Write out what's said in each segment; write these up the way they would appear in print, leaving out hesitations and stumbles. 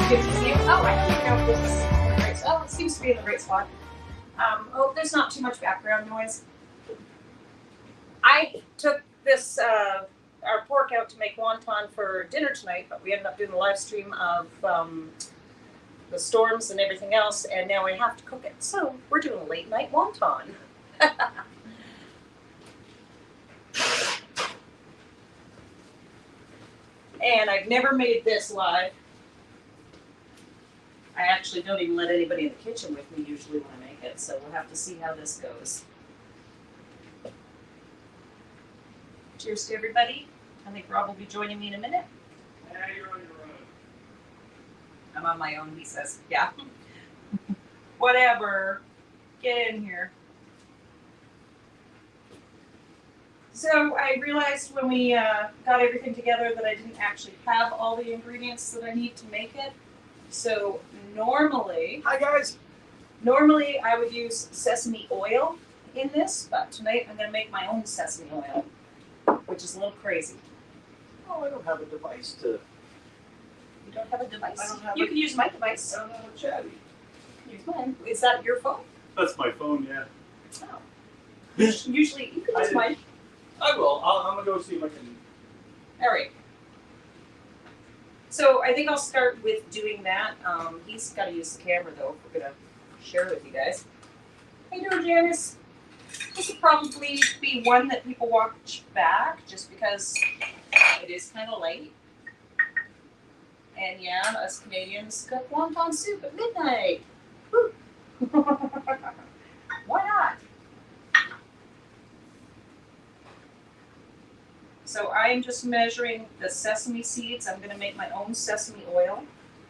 Good to see you. Oh, I don't even know if this is in the right. Oh, it seems to be in the right spot. Oh, there's not too much background noise. I took this our pork out to make wonton for dinner tonight, but we ended up doing a live stream of the storms and everything else, and now I have to cook it. So we're doing a late night wonton. And I've never made this live. I actually don't even let anybody in the kitchen with me usually when I make it, so we'll have to see how this goes. Cheers to everybody. I think Rob will be joining me in a minute. Yeah, you're on your own. I'm on my own, he says. Yeah. Whatever. Get in here. So I realized when we got everything together that I didn't actually have all the ingredients that I need to make it. So normally, Hi guys. Normally I would use sesame oil in this, but tonight I'm going to make my own sesame oil, which is a little crazy. Oh, I don't have a device to. You don't have a device? I don't have You a- can use my device. I don't have a chatty. Use mine. Is that your phone? That's my phone, yeah. Oh. Usually you can use I- mine. I will. I'm gonna go see if I can. All right. So I think I'll start with doing that. He's got to use the camera though. If we're gonna share with you guys. How you doing, Janice? This will probably be one that people watch back, just because it is kind of late. And yeah, us Canadians cook wonton soup at midnight. Woo. Why not? So I'm just measuring the sesame seeds. I'm going to make my own sesame oil.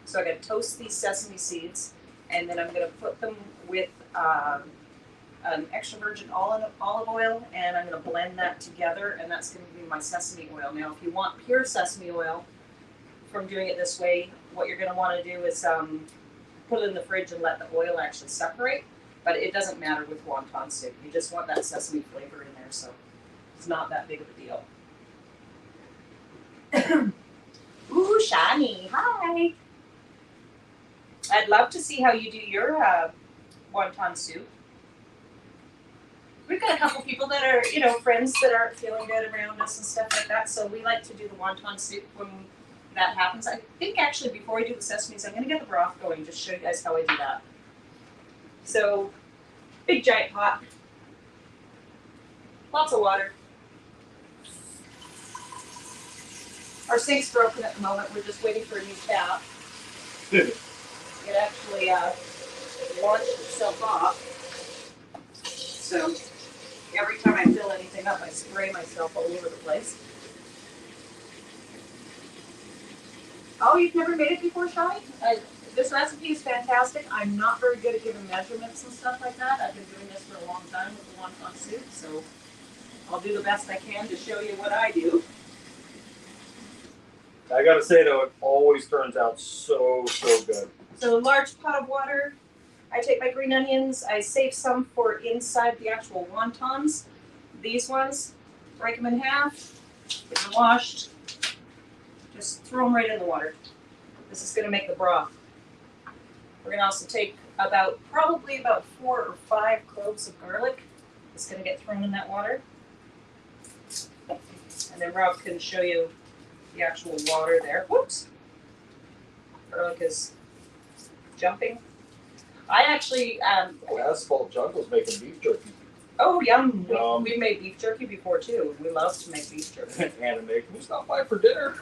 So I'm going to toast these sesame seeds, and then I'm going to put them with an extra virgin olive oil, and I'm going to blend that together, and that's going to be my sesame oil. Now, if you want pure sesame oil from doing it this way, what you're going to want to do is put it in the fridge and let the oil actually separate. But it doesn't matter with wonton soup. You just want that sesame flavor in there, so it's not that big of a deal. Ooh, Shani, hi. I'd love to see how you do your wonton soup. We've got a couple people that are, friends that aren't feeling good around us and stuff like that, so we like to do the wonton soup when that happens. I think actually before I do the sesames, I'm going to get the broth going, just show you guys how I do that. So, big giant pot, lots of water. Our sink's broken at the moment. We're just waiting for a new tap. It actually launched itself off. So every time I fill anything up, I spray myself all over the place. Oh, you've never made it before, Shai? This recipe is fantastic. I'm not very good at giving measurements and stuff like that. I've been doing this for a long time with the wonton soup, so I'll do the best I can to show you what I do. I gotta say though, it always turns out so good. So a large pot of water. I take my green onions. I save some for inside the actual wontons. These ones, break them in half, get them washed. Just throw them right in the water. This is going to make the broth. We're going to also take probably about 4 or 5 cloves of garlic. It's going to get thrown in that water. And then Rob can show you the actual water there. Whoops. Garlic is jumping. I actually... Asphalt Jungle's making beef jerky. Oh, yum. Yum. We've made beef jerky before, too. We love to make beef jerky. Anime, can we stop by for dinner?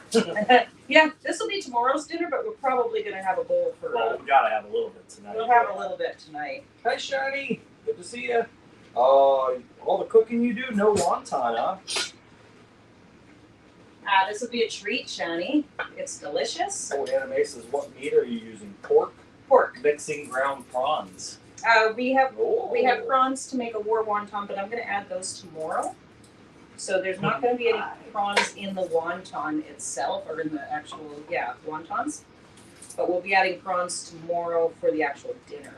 Yeah, this will be tomorrow's dinner, but we're probably going to have a bowl for... Well, we gotta have a little bit tonight. We'll have a little bit tonight. Hi, Shani. Good to see you. All the cooking you do, no wonton, huh? This will be a treat, Shani. It's delicious. Oh, Anime says, what meat are you using? Pork? Pork. Mixing ground prawns. We have Oh. prawns to make a war wonton, but I'm going to add those tomorrow. So there's not going to be any prawns in the wonton itself, or in the actual, wontons. But we'll be adding prawns tomorrow for the actual dinner.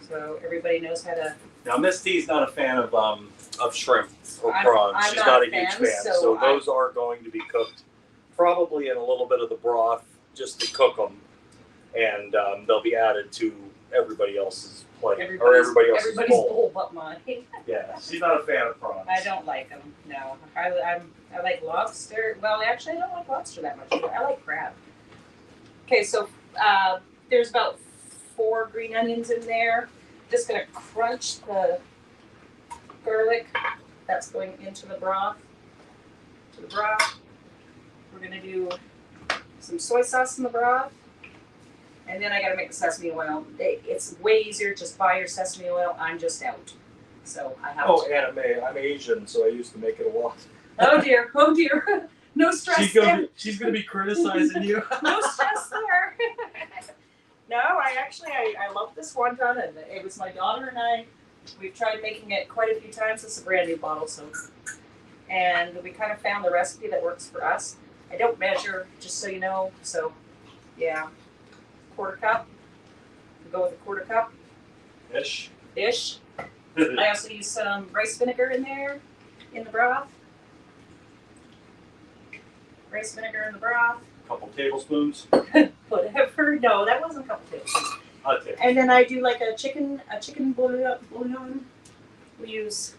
So everybody knows how to... Now, Miss T's not a fan of shrimp or I'm prawns. not She's not a a huge fan, fan. so So those are going to be cooked probably in a little bit of the broth just to cook them, and they'll be added to everybody else's plate or everybody else's everybody's bowl. bowl but mine. Yeah, she's not a fan of prawns. I don't like them. No, I like lobster. Well, actually, I don't like lobster that much either. I like crab. Okay, so there's about 4 green onions in there. Just gonna crunch the garlic. That's going into the broth. To the broth. We're gonna do some soy sauce in the broth. And then I gotta make the sesame oil. It's way easier to just buy your sesame oil. I'm just out. So I have Oh, to. anime. I'm Asian, so I used to make it a lot. Oh dear, oh dear. No stress there. She's gonna be criticizing you. No stress there. No, I love this wonton, and it was my daughter and I. We've tried making it quite a few times. It's a brand new bottle, and we kind of found the recipe that works for us. I don't measure, just so you know. So, yeah, 1/4 cup. We'll go with a 1/4 cup. Ish. I also use some rice vinegar in there, in the broth. Rice vinegar in the broth. Couple tablespoons. Whatever. No, that wasn't a couple tablespoons. Okay. And then I do like a chicken bouillon. We use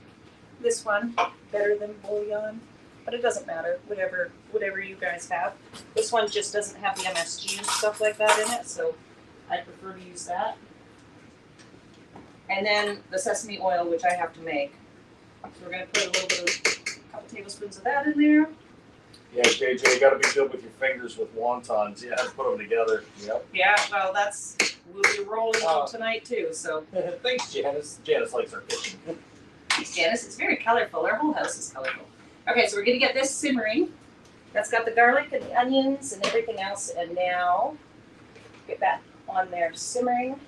this one, better than bouillon, but it doesn't matter. Whatever you guys have. This one just doesn't have the MSG and stuff like that in it, so I prefer to use that. And then the sesame oil, which I have to make. So we're gonna put a couple tablespoons of that in there. Yeah, JJ, you gotta be good with your fingers with wontons. You have to put them together. Yep. Yeah, well, we'll be rolling on tonight too. So Thanks, Janice. Janice likes our kitchen. Janice, it's very colorful. Our whole house is colorful. Okay, so we're gonna get this simmering. That's got the garlic and the onions and everything else, and now get that on there simmering.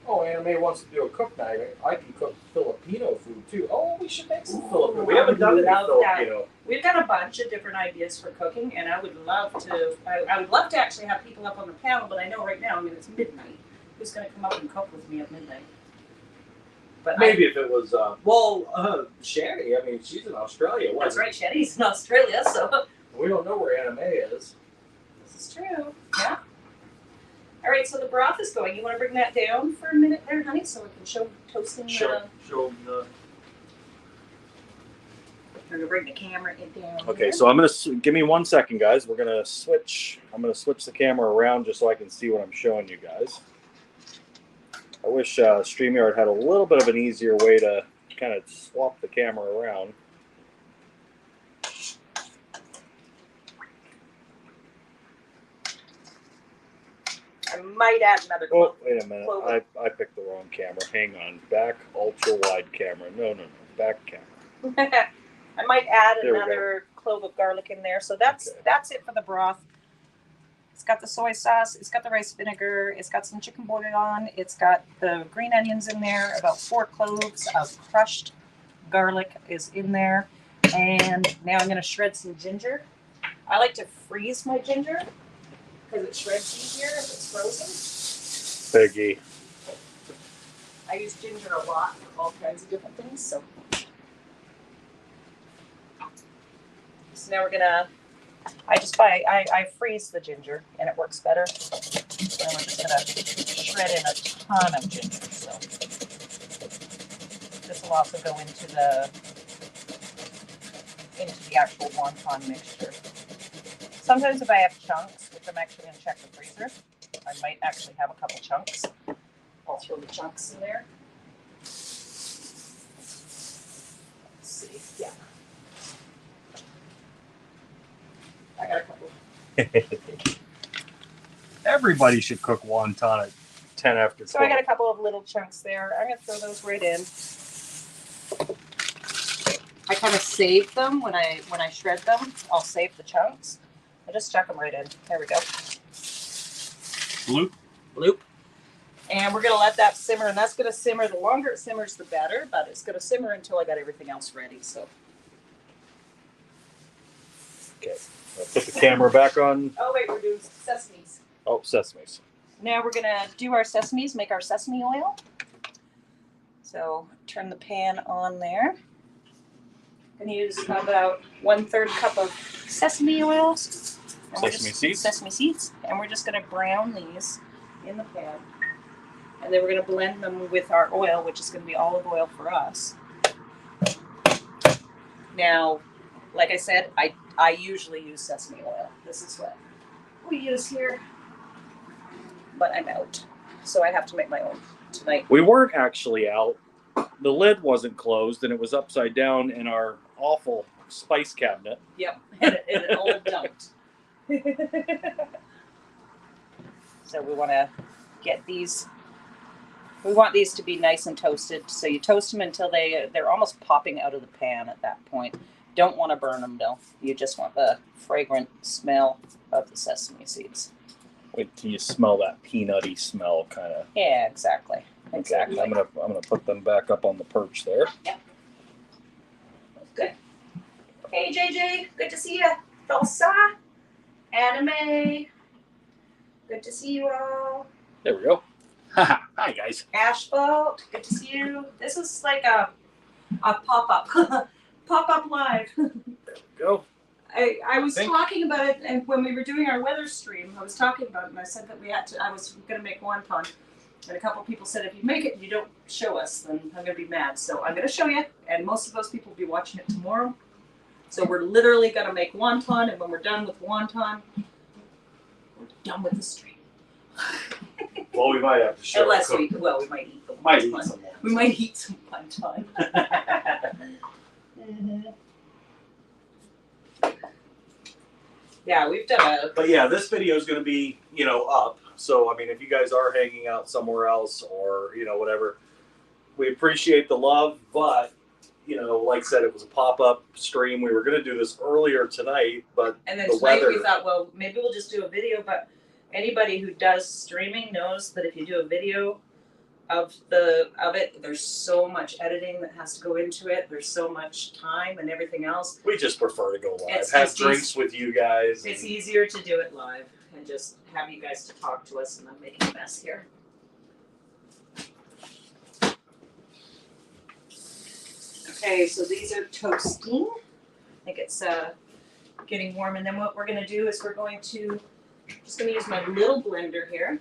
Oh, Anime wants to do a cook night. I can cook Filipino food too. Oh, we should make some Filipino. We haven't done any Filipino. We've got a bunch of different ideas for cooking, and I would love to. I would love to actually have people up on the panel, but I know right now, it's midnight. Who's going to come up and cook with me at midnight? But maybe if it was, Shani. I mean, she's in Australia. That's right, Shani's in Australia, so we don't know where Anime is. This is true. Yeah. All right, so the broth is going. You want to bring that down for a minute there, honey, so we can show toasting the. Show the. We're gonna bring the camera in down. Okay, here. so I'm gonna give me 1 second, guys. We're gonna switch. I'm gonna switch the camera around just so I can see what I'm showing you guys. I wish StreamYard had a little bit of an easier way to kind of swap the camera around. I might add another Oh, wait a minute. clove. I picked the wrong camera. Hang on. Back ultra wide camera. No. Back camera. I might add There we go. another clove of garlic in there. So that's Okay. that's it for the broth. It's got the soy sauce. It's got the rice vinegar. It's got some chicken bouillon. It's got the green onions in there. About 4 cloves of crushed garlic is in there. And now I'm going to shred some ginger. I like to freeze my ginger because it shreds easier if it's frozen. Piggy. I use ginger a lot for all kinds of different things. So now we're gonna. I freeze the ginger and it works better. And we're just gonna shred in a ton of ginger. So this will also go into the actual wonton mixture. Sometimes if I have chunks, which I'm actually gonna check the freezer, I might actually have a couple chunks. I'll throw the chunks in there. Let's see. Yeah. I got a couple. Everybody should cook wonton at 10 after 12. So I got a couple of little chunks there. I'm gonna throw those right in. I kind of save them when I shred them. I'll save the chunks. I just chuck them right in. There we go. Bloop. Bloop. And we're gonna let that simmer, and that's gonna simmer. The longer it simmers, the better. But it's gonna simmer until I got everything else ready. So. Okay. I'll put the camera back on. Oh wait, we're doing sesames. Oh, sesames. Now we're gonna do our sesames, make our sesame oil. So turn the pan on there. And use about 1/3 cup of sesame oil. And we're Sesame just- seeds? Sesame seeds. And we're just going to brown these in the pan. And then we're going to blend them with our oil, which is going to be olive oil for us. Now, like I said, I usually use sesame oil. This is what we use here. But I'm out. So I have to make my own tonight. We weren't actually out. The lid wasn't closed and it was upside down in our awful spice cabinet. Yep, and it all dumped. So we want to get these. We want these to be nice and toasted. So you toast them until they're almost popping out of the pan at that point. Don't want to burn them though. You just want the fragrant smell of the sesame seeds. Wait till you smell that peanutty smell, kind of. Yeah, exactly. Exactly. Okay, I'm gonna put them back up on the perch there. Good. Hey JJ, good to see you. Thulsa, Anime, good to see you all. There we go. Hi guys. Asphalt, good to see you. This is like a pop-up, pop-up live. There we go. I was Thank- talking about it, and when we were doing our weather stream, I was talking about it, and I said that I was going to make wonton, and a couple people said, if you make it and you don't show us, then I'm going to be mad. So I'm going to show you, and most of those people will be watching it tomorrow. So we're literally going to make wonton, and when we're done with wonton, we're done with the stream. Well, we might have to show. Unless we might eat the might eat wonton. some more. We might eat some wonton. Mhm. Yeah, we've done a. But yeah, this video is going to be, up. So I mean, if you guys are hanging out somewhere else or whatever, we appreciate the love. But like I said, it was a pop-up stream. We were going to do this earlier tonight, but And then the tonight weather. we thought, well, maybe we'll just do a video. But anybody who does streaming knows that if you do a video of it, there's so much editing that has to go into it. There's so much time and everything else. We just prefer to go live, It's have just drinks with you guys. It's and- easier to do it live and just have you guys to talk to us, and I'm making a mess here. Okay, so these are toasting. I think it's getting warm, and then what we're going to do is we're going to just going to use my little blender here,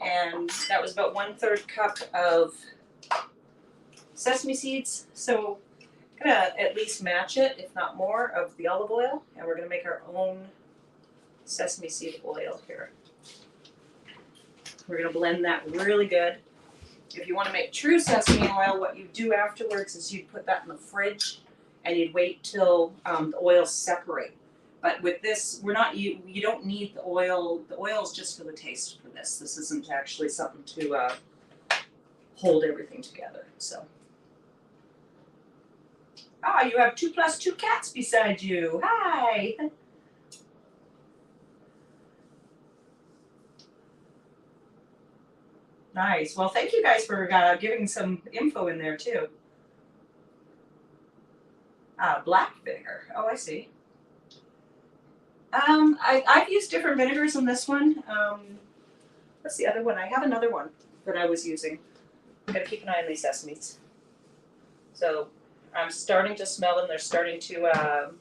and that was about 1/3 cup of sesame seeds. So I'm gonna at least match it, if not more, of the olive oil, and we're gonna make our own sesame seed oil here. We're gonna blend that really good. If you want to make true sesame oil, what you do afterwards is you put that in the fridge and you'd wait till the oils separate. But with this, you don't need the oil. The oil is just for the taste for this. This isn't actually something to hold everything together. So. Ah, you have 2 + 2 cats beside you. Hi. Nice. Well, thank you guys for giving some info in there too. Black vinegar. Oh, I see. I've used different vinegars on this one. What's the other one? I have another one that I was using. Gotta keep an eye on these sesames. So I'm starting to smell them. They're starting to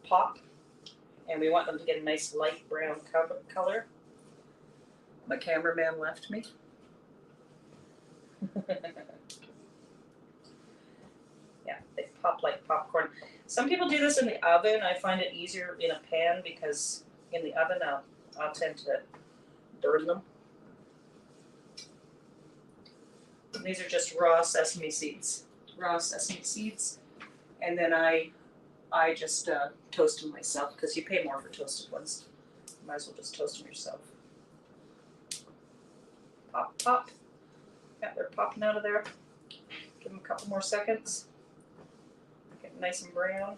pop, and we want them to get a nice light brown color. My cameraman left me. Yeah, they pop like popcorn. Some people do this in the oven. I find it easier in a pan because in the oven I'll tend to burn them. And these are just raw sesame seeds. Raw sesame seeds. And then I just toast them myself because you pay more for toasted ones. You might as well just toast them yourself. Pop, pop. Yeah, they're popping out of there. Give them a couple more seconds. Get nice and brown.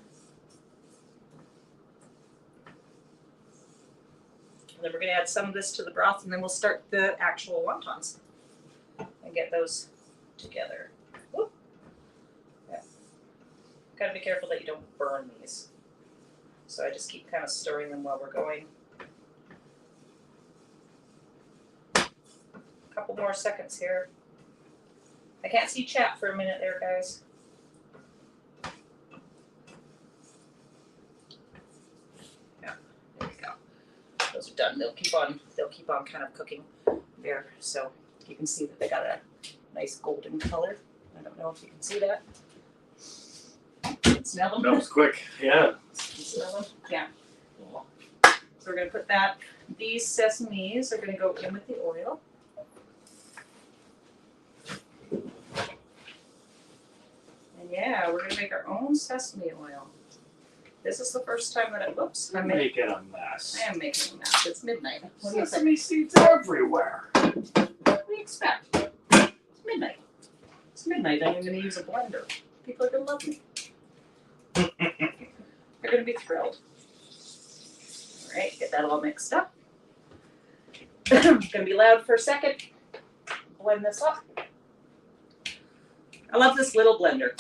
And then we're going to add some of this to the broth, and then we'll start the actual wontons and get those together. Whoop. Yeah. Got to be careful that you don't burn these. So I just keep kind of stirring them while we're going. Couple more seconds here. I can't see chat for a minute there, guys. done. They'll keep on kind of cooking there. So you can see that they got a nice golden color. I don't know if you can see that. You can smell them. That was quick. Yeah. You smell them? Yeah. So we're gonna put that. These sesames are gonna go in with the oil. And yeah, we're gonna make our own sesame oil. This is the first time that I'm Making a mess. I am making a mess. It's midnight. What do you think? Sesame seeds everywhere. What do you expect? It's midnight. It's midnight and I'm gonna use a blender. People are gonna love me. They're gonna be thrilled. All right, get that all mixed up. Gonna be loud for a second. Blend this up. I love this little blender.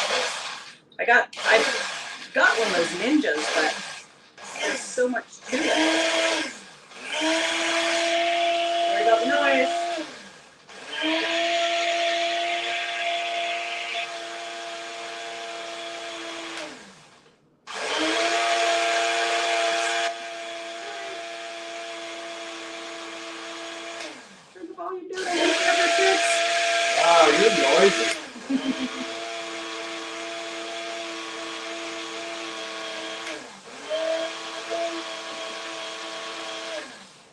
I got one of those ninjas, but there's so much to it. Sorry about the noise. Turn the volume down. I hate the other kids. Wow, you're noisy.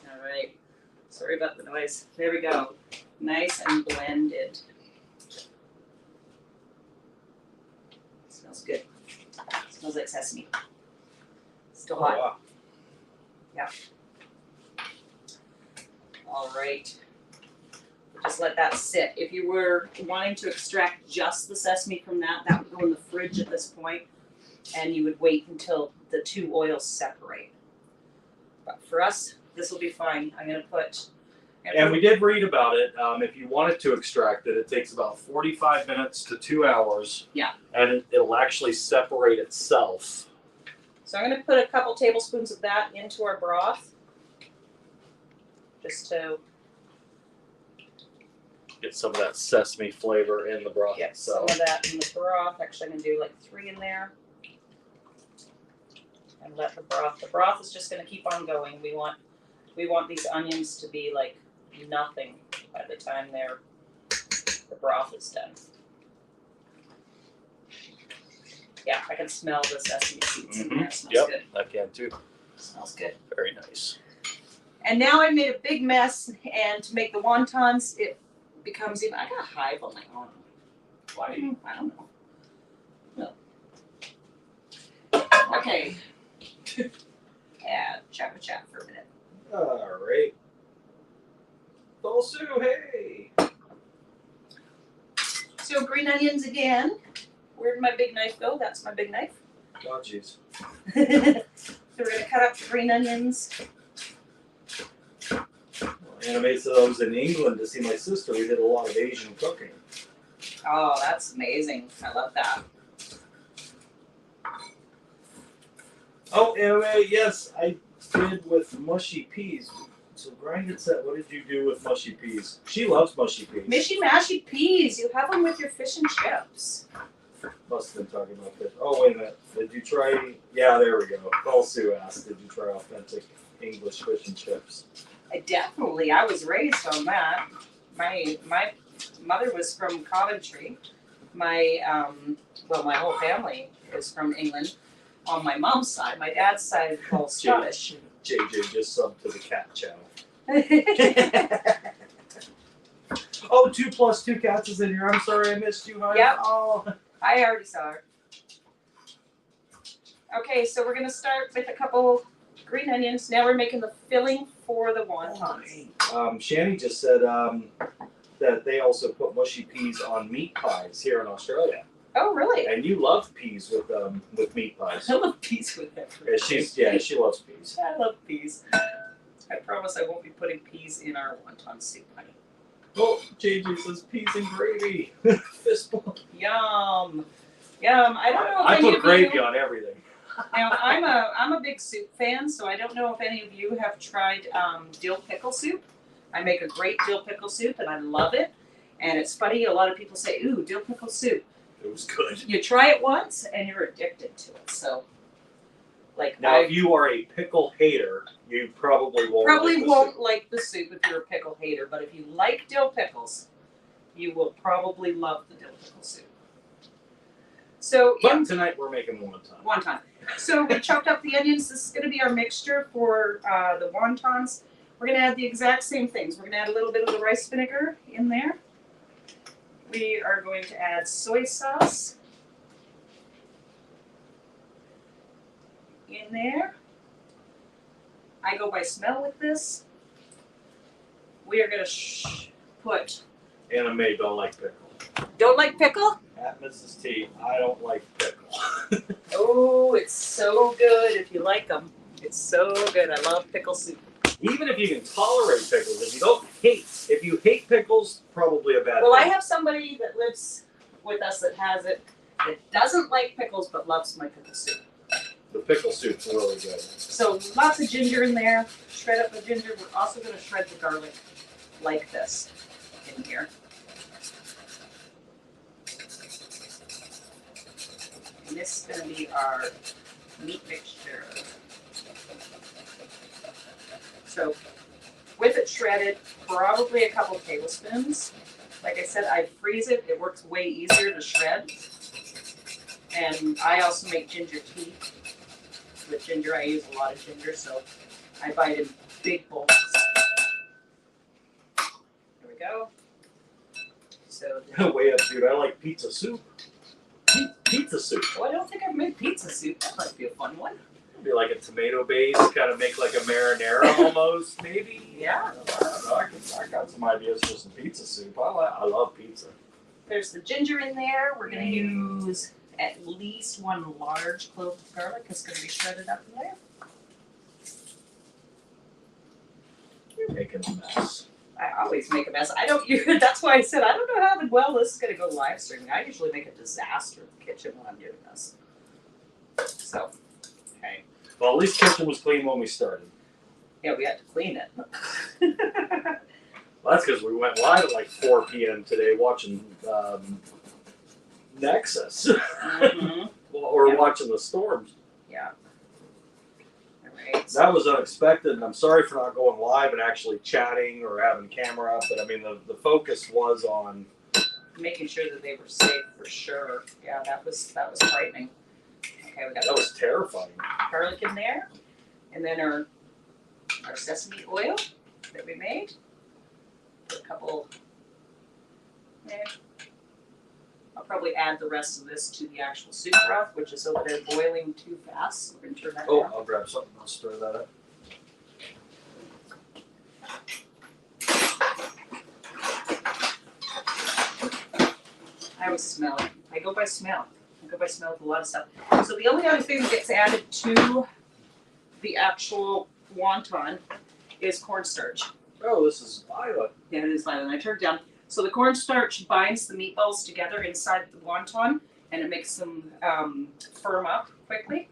All right. Sorry about the noise. There we go. Nice and blended. Smells good. Smells like sesame. Still hot. Oh, wow. All right. Just let that sit. If you were wanting to extract just the sesame from that would go in the fridge at this point, and you would wait until the two oils separate. But for us, this will be fine. I'm going to put... And we did read about it. If you wanted to extract it, it takes about 45 minutes to 2 hours. Yeah. And it'll actually separate itself. So I'm going to put a couple tablespoons of that into our broth. Just to Get some of that sesame flavor in the broth get some itself. of that in the broth. Actually, I'm going to do like 3 in there. And let the broth is just going to keep on going. We want these onions to be like nothing by the time the broth is done. Yeah, I can smell the sesame seeds in there. It smells Yep, good. I can too. Smells good. Very nice. And now I made a big mess, and to make the wontons, it becomes even. I got a hive on my arm. Why? I don't know. No. Okay. Yeah, chat for a minute. All right. Sue, hey. So green onions again. Where'd my big knife go? That's my big knife. Oh, jeez. So we're gonna cut up the green onions. And I made some of those in England to see my sister. We did a lot of Asian cooking. Oh, that's amazing. I love that. Oh, anyway, yes, I did with mushy peas. So Grinded said, what did you do with mushy peas? She loves mushy peas. Mishy mashy peas. You have them with your fish and chips. Must have been talking about fish. Oh, wait a minute. Did you try? Yeah, there we go. Paul Sue asked, did you try authentic English fish and chips? I was raised on that. My mother was from Coventry. My whole family is from England. On my mom's side, my dad's side is all Scottish. JJ just subbed to the cat channel. Oh, 2 plus 2 cats is in here. I'm sorry I missed you, honey. Yep. Oh. I already saw her. Okay, so we're gonna start with a couple green onions. Now we're making the filling for the wontons. Shani just said that they also put mushy peas on meat pies here in Australia. Oh, really? And you love peas with meat pies. I love peas with that. Yeah, she loves peas. I love peas. I promise I won't be putting peas in our wonton soup, honey. Oh, JJ says peas and gravy. Fistful. Yum. Yum. I don't know if I any put of gravy you... on everything. Now, I'm a big soup fan, so I don't know if any of you have tried dill pickle soup. I make a great dill pickle soup, and I love it. And it's funny, a lot of people say, ooh, dill pickle soup. It was good. You try it once, and you're addicted to it. So Like Now, if you are a pickle hater, you probably won't. probably like the won't soup. like the soup if you're a pickle hater, but if you like dill pickles, you will probably love the dill pickle soup. So But tonight we're making wonton. wonton. So we chopped up the onions. This is going to be our mixture for the wontons. We're going to add the exact same things. We're going to add a little bit of the rice vinegar in there. We are going to add soy sauce in there. I go by smell with this. We are going to put. Anna Mae don't like pickle. Don't like pickle? At Mrs. T, I don't like pickle. Oh, it's so good if you like them. It's so good. I love pickle soup. Even if you can tolerate pickles, if you hate pickles, probably a bad Well, I thing. have somebody that lives with us that has it, that doesn't like pickles but loves my pickle soup. The pickle soup's really good. So lots of ginger in there. Shred up the ginger. We're also going to shred the garlic like this in here. And this is going to be our meat mixture. So with it shredded, probably a couple tablespoons. Like I said, I freeze it. It works way easier to shred. And I also make ginger tea. With ginger, I use a lot of ginger, so I buy it in big bulks. There we go. So, Way up, dude. I like pizza soup. Pizza soup. well, I don't think I've made pizza soup. That might be a fun one. It'd be like a tomato base, kind of make like a marinara almost, maybe. Yeah. I got some ideas for some pizza soup. I love pizza. There's the ginger in there. We're going to use at least one large clove of garlic. It's going to be shredded up in there. You're making a mess. I always make a mess. I don't use, that's why I said I don't know how well this is going to go live streaming. I usually make a disaster in the kitchen when I'm doing this. So, okay. Well, at least kitchen was clean when we started. Yeah, we had to clean it. Well, that's because we went live at like 4 p.m. today watching Nexus. Mm-hmm. Or Yeah. watching the storms. Yeah. All right. That was unexpected, and I'm sorry for not going live and actually chatting or having camera up, but I mean, the focus was on. Making sure that they were safe for sure. Yeah, that was frightening. Okay, we got That was terrifying. garlic in there, and then our sesame oil that we made. Put a couple there. I'll probably add the rest of this to the actual soup broth, which is over there boiling too fast. We're gonna turn that Oh, down. I'll grab something. I'll stir that up. I always smell it. I go by smell. I go by smell with a lot of stuff. So the only other thing that gets added to the actual wonton is cornstarch. Oh, this is violet. Yeah, it is violet. I turned it down. So the cornstarch binds the meatballs together inside the wonton, and it makes them firm up quickly.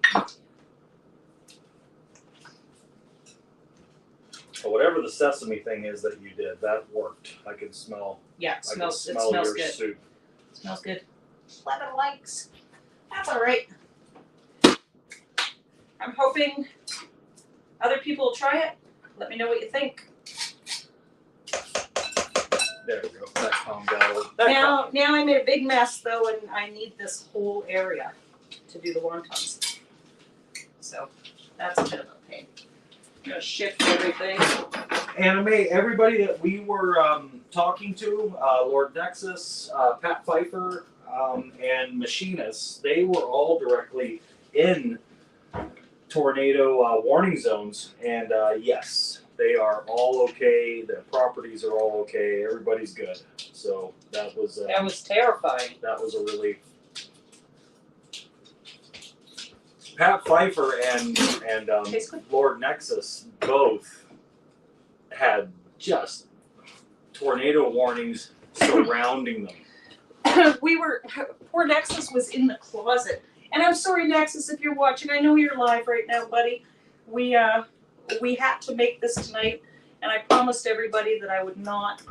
So whatever the sesame thing is that you did, that worked. I could smell. Yeah, I it could smells smell your good. soup. It smells good. 11 likes. That's all right. I'm hoping other people will try it. Let me know what you think. There we go. That calmed down a little. Now I made a big mess though, and I need this whole area to do the wontons. So that's a bit of a pain. I'm gonna shift everything. Anime, everybody that we were talking to, Lord Nexus, Pat Pfeiffer, and Machinists, they were all directly in tornado warning zones, and yes, they are all okay. Their properties are all okay. Everybody's good. So that was terrifying. that was a really. Pat Pfeiffer and Lord Nexus both had just tornado warnings surrounding them. Poor Nexus was in the closet. And I'm sorry, Nexus, if you're watching. I know you're live right now, buddy. We had to make this tonight, and I promised everybody that I would not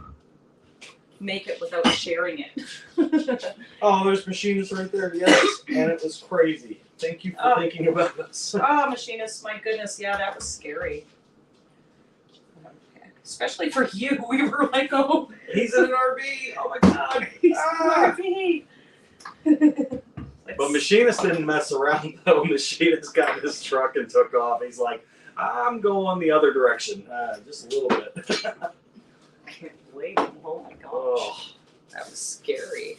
make it without sharing it. Oh, there's machines right there, yes, and it was crazy. Thank you for Oh. thinking about us. Oh, machinist, my goodness, yeah, that was scary. Especially for you, we were like, oh, He's in an RV. Oh my God. he's Ah. RV. But Machinist didn't mess around though. Machinist got in his truck and took off. He's like, I'm going the other direction. Just a little bit. I can't blame him. Oh my gosh, Oh. that was scary.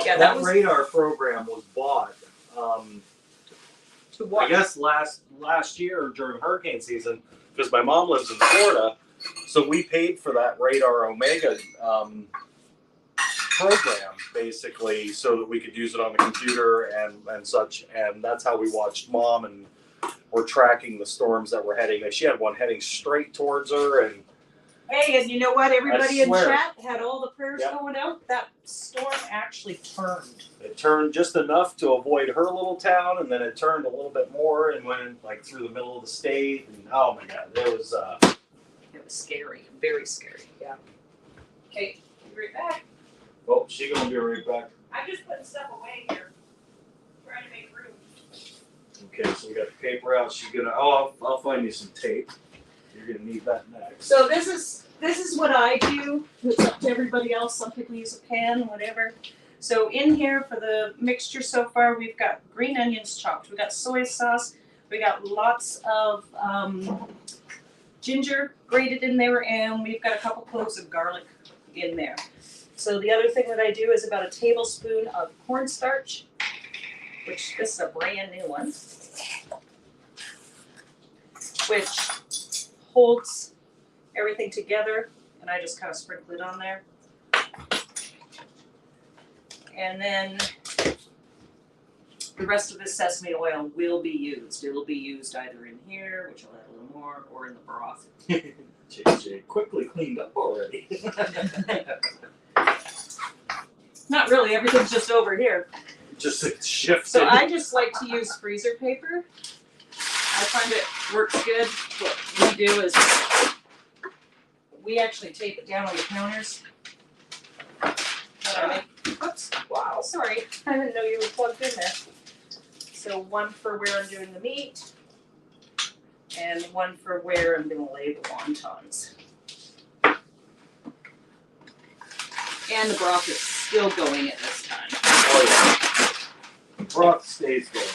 Yeah, That was radar program was bought. to watch. I guess last year during hurricane season, because my mom lives in Florida, so we paid for that Radar Omega program basically, so that we could use it on the computer and such. And that's how we watched Mom, and we're tracking the storms that were heading. She had one heading straight towards her, and Hey, and you know what? Everybody in swear. chat had all the prayers Yep. going out. That storm actually turned. it turned just enough to avoid her little town, and then it turned a little bit more and went like through the middle of the state. And oh my God, it was. It was scary, very scary. Yeah. Okay, be right back. Oh, she's gonna be right back. I'm just putting stuff away here, trying to make room. Okay, so we got the paper out. She's gonna. Oh, I'll find you some tape. You're gonna need that next. So this is what I do. It's up to everybody else. Some people use a pan, whatever. So in here for the mixture so far, we've got green onions chopped. We got soy sauce. We got lots of ginger grated in there, and we've got a couple cloves of garlic in there. So the other thing that I do is about a tablespoon of cornstarch, which this is a brand new one, which holds everything together, and I just kind of sprinkle it on there. And then the rest of the sesame oil will be used. It'll be used either in here, which I'll add a little more, or in the broth. JJ quickly cleaned up already. Not really, everything's just over here. Just shifted. So I just like to use freezer paper. I find it works good. What we do is we actually tape it down on the counters. Oops, wow, sorry. I didn't know you were plugged in there. So one for where I'm doing the meat, and one for where I'm gonna lay the wontons. And the broth is still going at this time. Oh yeah. Broth stays going.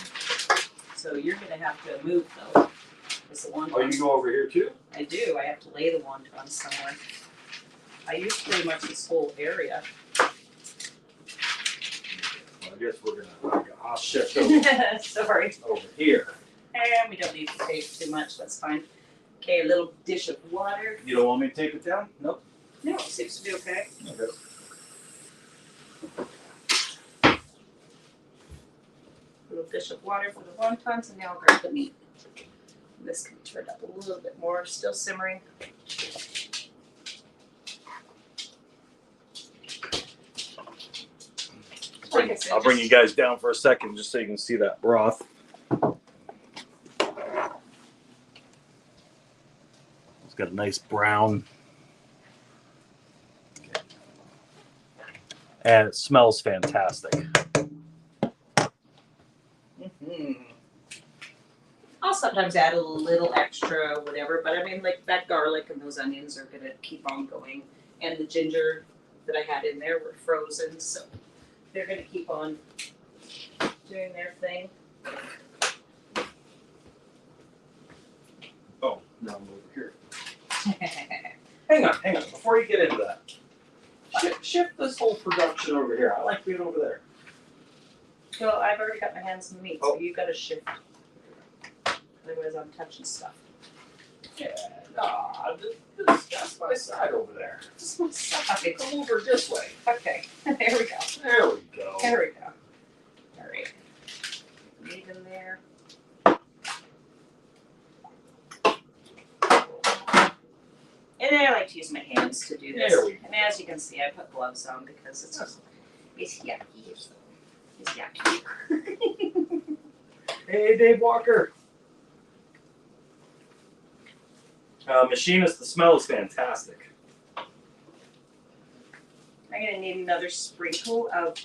So you're gonna have to move though. It's the wontons. Oh, you go over here too? I do. I have to lay the wontons somewhere. I use pretty much this whole area. Well, I guess we're gonna. I'll shift over, Sorry. over here. And we don't need to tape too much. That's fine. Okay, a little dish of water. You don't want me to tape it down? Nope. No, it seems to be okay. Okay. A little dish of water for the wontons, and now I'll grab the meat. This can turn up a little bit more, still simmering. Like I said, I'll bring you guys down for a second just so you can see that broth. It's got a nice brown. And it smells fantastic. Mm-hmm. I'll sometimes add a little extra, whatever, but I mean, like that garlic and those onions are gonna keep on going. And the ginger that I had in there were frozen, so they're gonna keep on doing their thing. Oh, now I'm over here. Hang on. Before you get into that, shift this whole production over here. I like being over there. Well, I've already got my hands in the meat, Oh. so you gotta shift. Otherwise I'm touching stuff. Yeah, nah, that's my side over there. Just my side. Come over this way. Okay, there we go. There we go. There we go. All right. Meat in there. And then I like to use my hands to do this. There we go. And as you can see, I put gloves on because it's yucky. It's yucky. Hey, Dave Walker. Machinist, the smell is fantastic. I'm gonna need another sprinkle of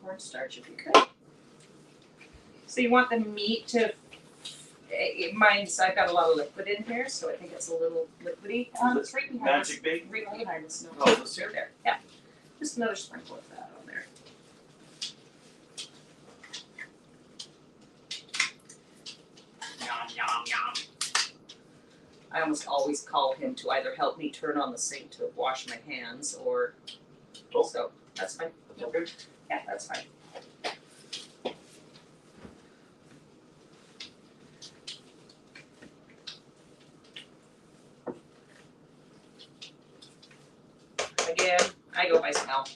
cornstarch if you could. So you want the meat to, mine's, I've got a lot of liquid in here, so I think it's a little liquidy. It's right behind Magic us. bait? Right behind us. No, Oh, this here? there. Yeah. Just another sprinkle of that on there. Yum, yum, yum. I almost always call him to either help me turn on the sink to wash my hands or, so that's fine. Okay. Yeah, that's fine. Again, I go by smell.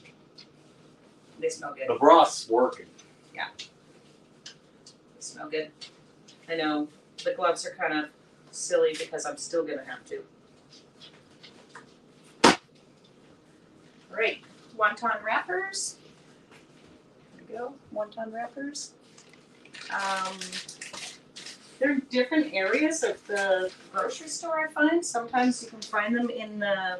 They smell good. The broth's working. They smell good. I know the gloves are kind of silly because I'm still gonna have to. All right, wonton wrappers. There we go, wonton wrappers. They're in different areas of the grocery store, I find. Sometimes you can find them in the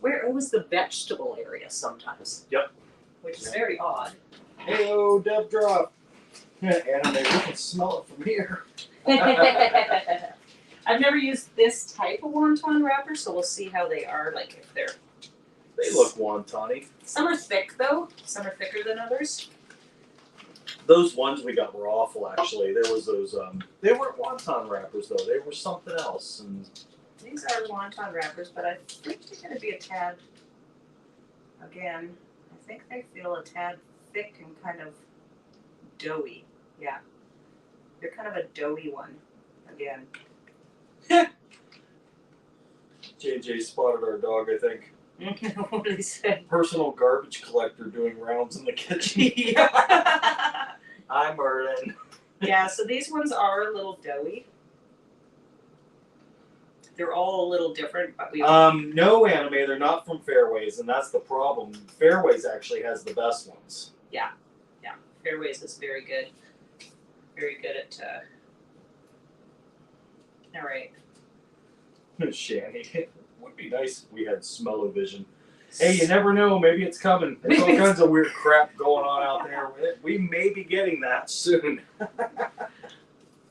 where it was the vegetable area sometimes. Yep. Which is very odd. Hey-o, Deb drop. Anime, we can smell it from here. I've never used this type of wonton wrapper, so we'll see how they are. Like if they're. They look wontony. Some are thick though. Some are thicker than others. Those ones we got were awful, actually. There was those. They weren't wonton wrappers though. They were something else. And These are wonton wrappers, but I think they're going to be a tad. Again, I think they feel a tad thick and kind of doughy. Yeah, they're kind of a doughy one. Again. JJ spotted our dog, I think. What did he say? Personal garbage collector doing rounds in the kitchen. Yeah. Hi, Merlin. Yeah, so these ones are a little doughy. They're all a little different, but we No anime, they're not from Fairways, and that's the problem. Fairways actually has the best ones. Yeah. Fairways is very good. Very good at all right. Shanny. It would be nice if we had smell-o-vision. Hey, you never know. Maybe it's coming. There's all kinds of weird crap going on out there. We may be getting that soon.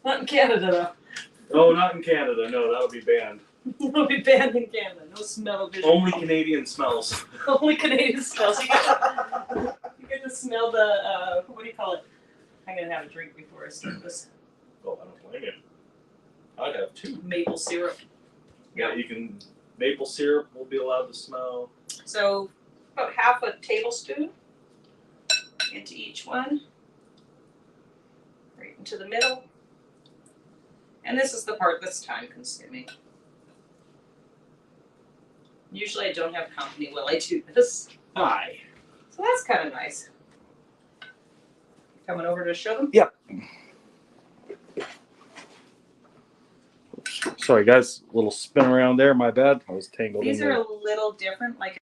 Not in Canada Oh, not in Canada. No, that'll be banned. though. It'll be banned in Canada. No smell-o-vision. Only Canadian smells. Only Canadian smells. You get to smell the what do you call it? I'm gonna have a drink before I start this. Oh, I don't blame you. I'd have two. Maple syrup. Yeah, you can. Maple syrup will be allowed to smell. So about half a tablespoon into each one. Right into the middle. And this is the part that's time consuming. Usually I don't have company while I do this. Hi. So that's kind of nice. Coming over to show them? Yep. Sorry, guys. A little spin around there. My bad. I was tangled These in are there. a little different. Like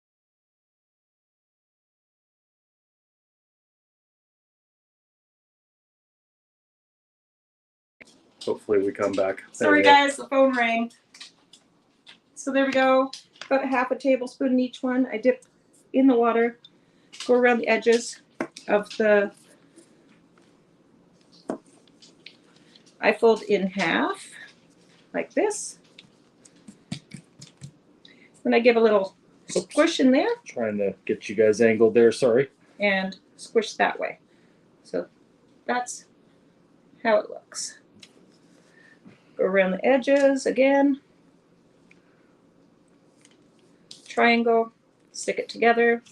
Hopefully we come back. There sorry we go. guys, the phone rang. So there we go. About half a tablespoon in each one. I dip in the water, go around the edges of the. I fold in half, like this. Then I give a little squish in there Trying to get you guys angled there. Sorry. and squish that way. So that's how it looks. Go around the edges again. Triangle, stick it together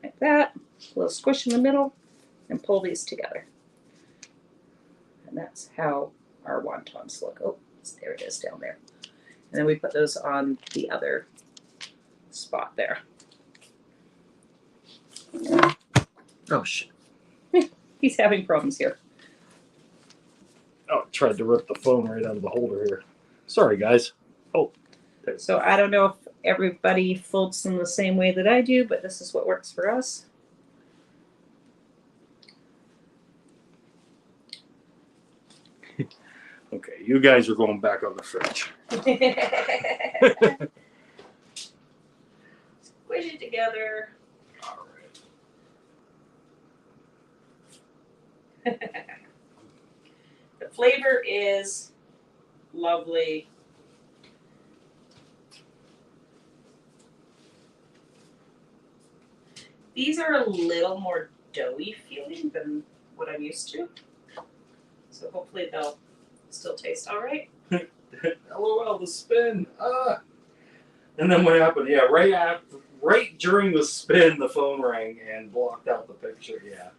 like that. A little squish in the middle and pull these together. And that's how our wontons look. Oh, there it is down there. And then we put those on the other spot there. Oh shit. He's having problems here. Oh, I tried to rip the phone right out of the holder here. Sorry, guys. Oh. So I don't know if everybody folds them the same way that I do, but this is what works for us. Okay, you guys are going back on the fridge. Squish it together. All right. The flavor is lovely. These are a little more doughy feeling than what I'm used to. So hopefully they'll still taste all right. LOL, the spin. And then what happened? Yeah, right during the spin, the phone rang and blocked out the picture. Yeah.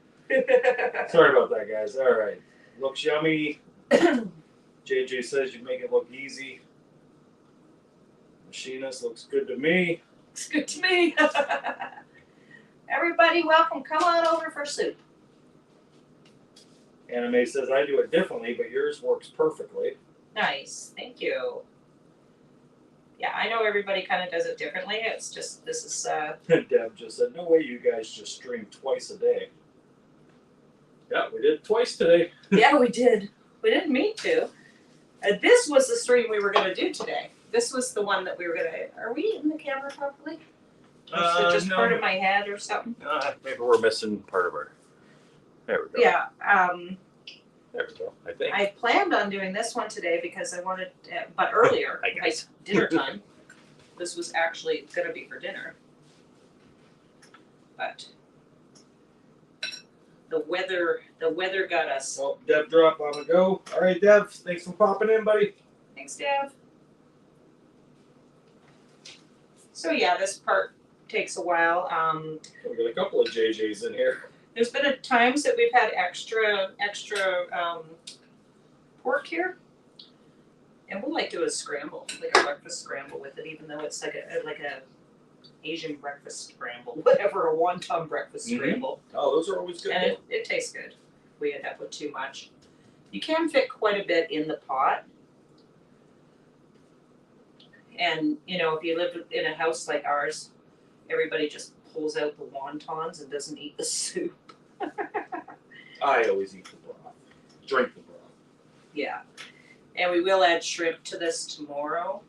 Sorry about that, guys. All right. Looks yummy. JJ says you make it look easy. Machinist looks good to me. Looks good to me. Everybody, welcome. Come on over for soup. Anime says I do it differently, but yours works perfectly. Nice. Thank you. Yeah, I know everybody kind of does it differently. It's just, this is, Deb just said, no way you guys just stream twice a day. Yeah, we did twice today. yeah, we did. We didn't mean to. This was the stream we were going to do today. This was the one that we were going to, are we in the camera properly? Or is it just No. part of my head or something? Maybe we're missing part of our. There we go. Yeah, There we go. I think. I planned on doing this one today because I wanted, but earlier, I guess. like dinner time. This was actually going to be for dinner. But the weather got us. Well, Dev drop on the go. All right, Dev. Thanks for popping in, buddy. Thanks, Dev. So yeah, this part takes a while. We got a couple of JJs in here. There's been times that we've had extra pork here, and we'll like do a scramble, like a breakfast scramble with it, even though it's like a Asian breakfast scramble, whatever, a wonton breakfast scramble. Oh, those are always good. And it tastes good. We end up with too much. You can fit quite a bit in the pot. And, you know, if you live in a house like ours, everybody just pulls out the wontons and doesn't eat the soup. I always eat the broth. Drink the broth. Yeah. And we will add shrimp to this tomorrow.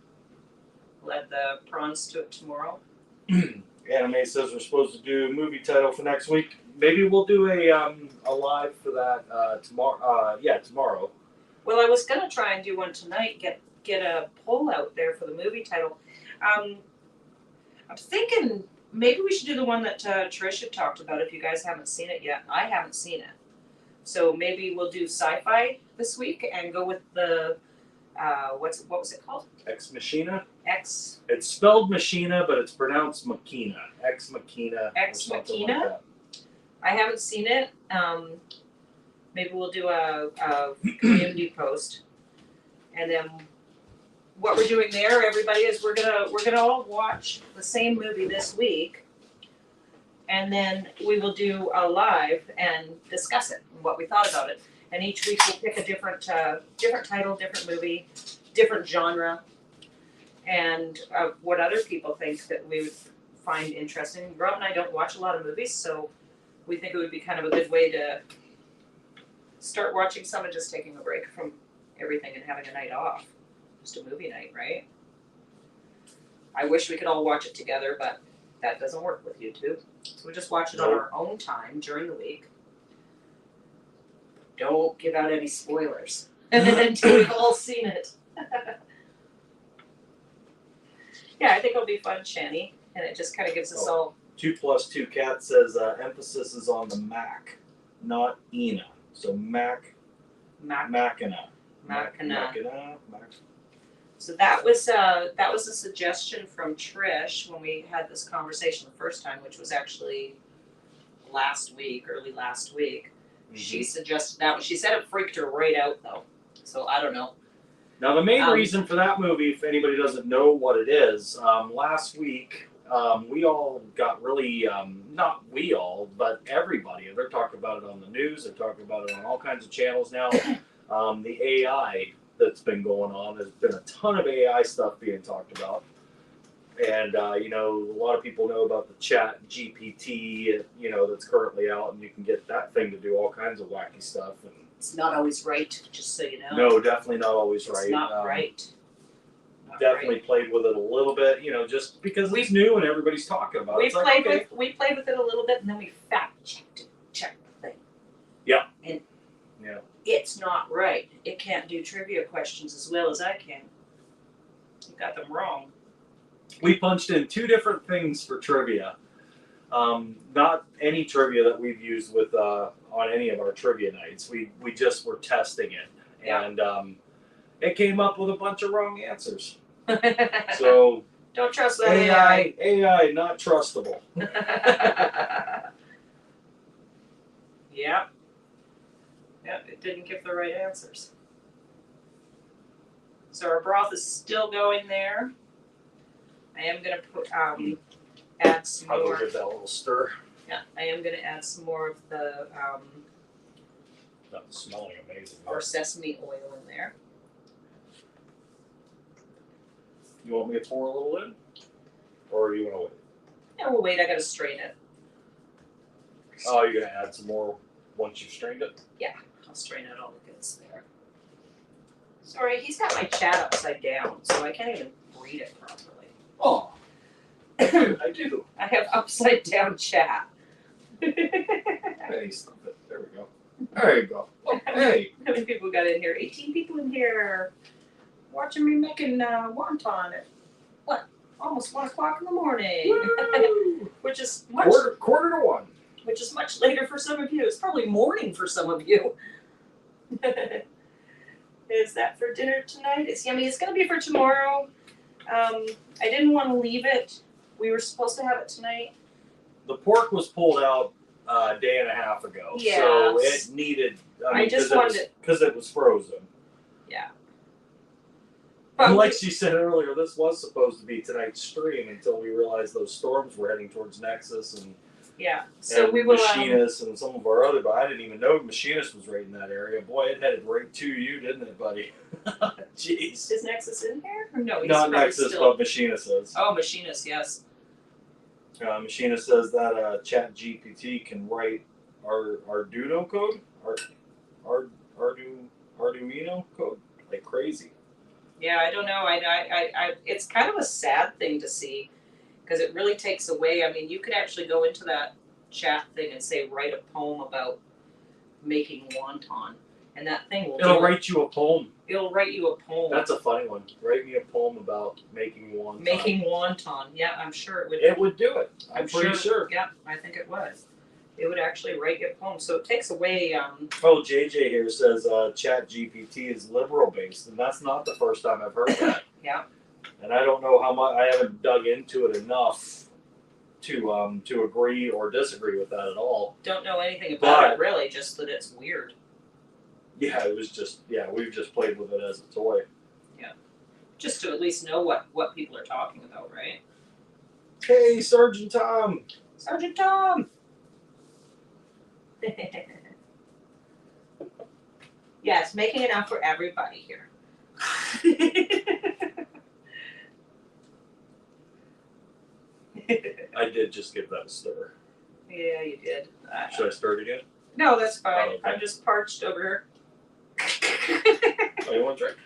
We'll add the prawns to it tomorrow. Anime says we're supposed to do a movie title for next week. Maybe we'll do a live for that tomorrow. Tomorrow. Well, I was gonna try and do one tonight. Get a poll out there for the movie title. I'm thinking maybe we should do the one that Trish had talked about. If you guys haven't seen it yet, I haven't seen it. So maybe we'll do sci-fi this week and go with the what was it called? Ex Machina. Ex It's spelled Machina, but it's pronounced Machina. Ex Machina. Ex or something Machina? like that. I haven't seen it. Maybe we'll do a community post, and then what we're doing there, everybody, is we're gonna all watch the same movie this week, and then we will do a live and discuss it and what we thought about it. And each week we'll pick a different title, different movie, different genre, and what other people think that we would find interesting. Rob and I don't watch a lot of movies, so we think it would be kind of a good way to start watching some and just taking a break from everything and having a night off. Just a movie night, right? I wish we could all watch it together, but that doesn't work with YouTube. So we just watch it on our own time during the week. Don't give out any spoilers until we've all seen it. Yeah, I think it'll be fun, Shani, and it just kind of gives us all. 2+2 Cat says emphasis is on the Mac, not Ina. So Machina. So that was a suggestion from Trish when we had this conversation the first time, which was actually early last week. Mm-hmm. She suggested that one. She said it freaked her right out though. So I don't know. Now the main reason for that movie, if anybody doesn't know what it is, last week we all got really, not we all, but everybody. They're talking about it on the news. They're talking about it on all kinds of channels now. The AI that's been going on. There's been a ton of AI stuff being talked about. And, a lot of people know about the chat GPT, that's currently out, and you can get that thing to do all kinds of wacky stuff. And it's not always right, just so you know. No, definitely not always right. It's not right. Definitely played with it a little bit, just because it's new and everybody's talking about it. We played with it a little bit, and then we fact checked the thing. Yeah. And it's not right. It can't do trivia questions as well as I can. You got them wrong. We punched in 2 different things for trivia. Not any trivia that we've used with on any of our trivia nights. We just were testing it, Yeah. and it came up with a bunch of wrong answers. So don't trust that AI. AI not trustable. Yep. Yep, it didn't give the right answers. So our broth is still going there. I am gonna put add some I'll go more. give that a little stir. Yeah, I am gonna add some more of the That's smelling amazing. or sesame oil in there. You want me to pour a little in, or you want to wait? Yeah, we'll wait. I gotta strain it. Oh, you're gonna add some more once you've strained it. I'll strain out all the goods there. Sorry, he's got my chat upside down, so I can't even read it properly. Oh, I do. I have upside down chat. Hey, stop it. There we go. There you go. Oh, hey. How many people got in here? 18 people in here watching me making wonton at what? Almost 1 o'clock in the morning. Woo! Which is much Quarter to 1. which is much later for some of you. It's probably morning for some of you. Is that for dinner tonight? It's yummy. It's gonna be for tomorrow. I didn't want to leave it. We were supposed to have it tonight. The pork was pulled out a day and a half ago, Yeah. so it needed. I just wanted it because it was frozen. Yeah. And like she said earlier, this was supposed to be tonight's stream until we realized those storms were heading towards Nexus and so we will. Machinist and some of our other. But I didn't even know Machinist was right in that area. Boy, it headed right to you, didn't it, buddy? Jeez. Is Nexus in here? Or no, he's Not probably Nexus, still. but Machinist is. Oh, Machinist, yes. Machinist says that Chat GPT can write Arduino code, Arduino code, like crazy. Yeah, I don't know. I it's kind of a sad thing to see because it really takes away. I mean, you could actually go into that chat thing and say, write a poem about making wonton, and that thing will. It'll write you a poem. It'll write you a poem. That's a funny one. Write me a poem about making wonton. Making wonton. Yeah, I'm sure it would. It would do it. I'm pretty sure. Yeah, I think it would. It would actually write you a poem. So it takes away. Oh, JJ here says Chat GPT is liberal based, and that's not the first time I've heard that. Yeah. And I don't know how much. I haven't dug into it enough to agree or disagree with that at all. Don't know anything about it really, just that it's weird. Yeah, it was just we've just played with it as a toy. Yeah. Just to at least know what people are talking about, right? Hey, Sergeant Tom. Sergeant Tom. Yes, making enough for everybody here. I did just give that a stir. Yeah, you did. Should I stir it again? No, that's fine. Oh, okay. I'm just parched over here. Oh, you want a drink?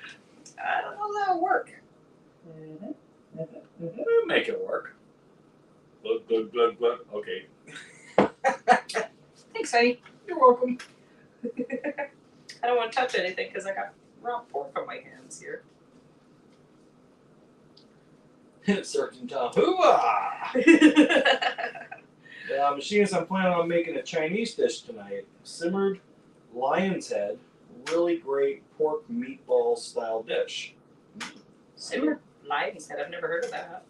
I don't know if that'll work. Make it work. Glug, glug, glug, glug. Okay. Thanks, honey. You're welcome. I don't want to touch anything because I got raw pork on my hands here. Sergeant Tom. Hoo-ah! Machinist, I'm planning on making a Chinese dish tonight. Simmered lion's head. Really great pork meatball style dish. Simmered lion's head. I've never heard of that.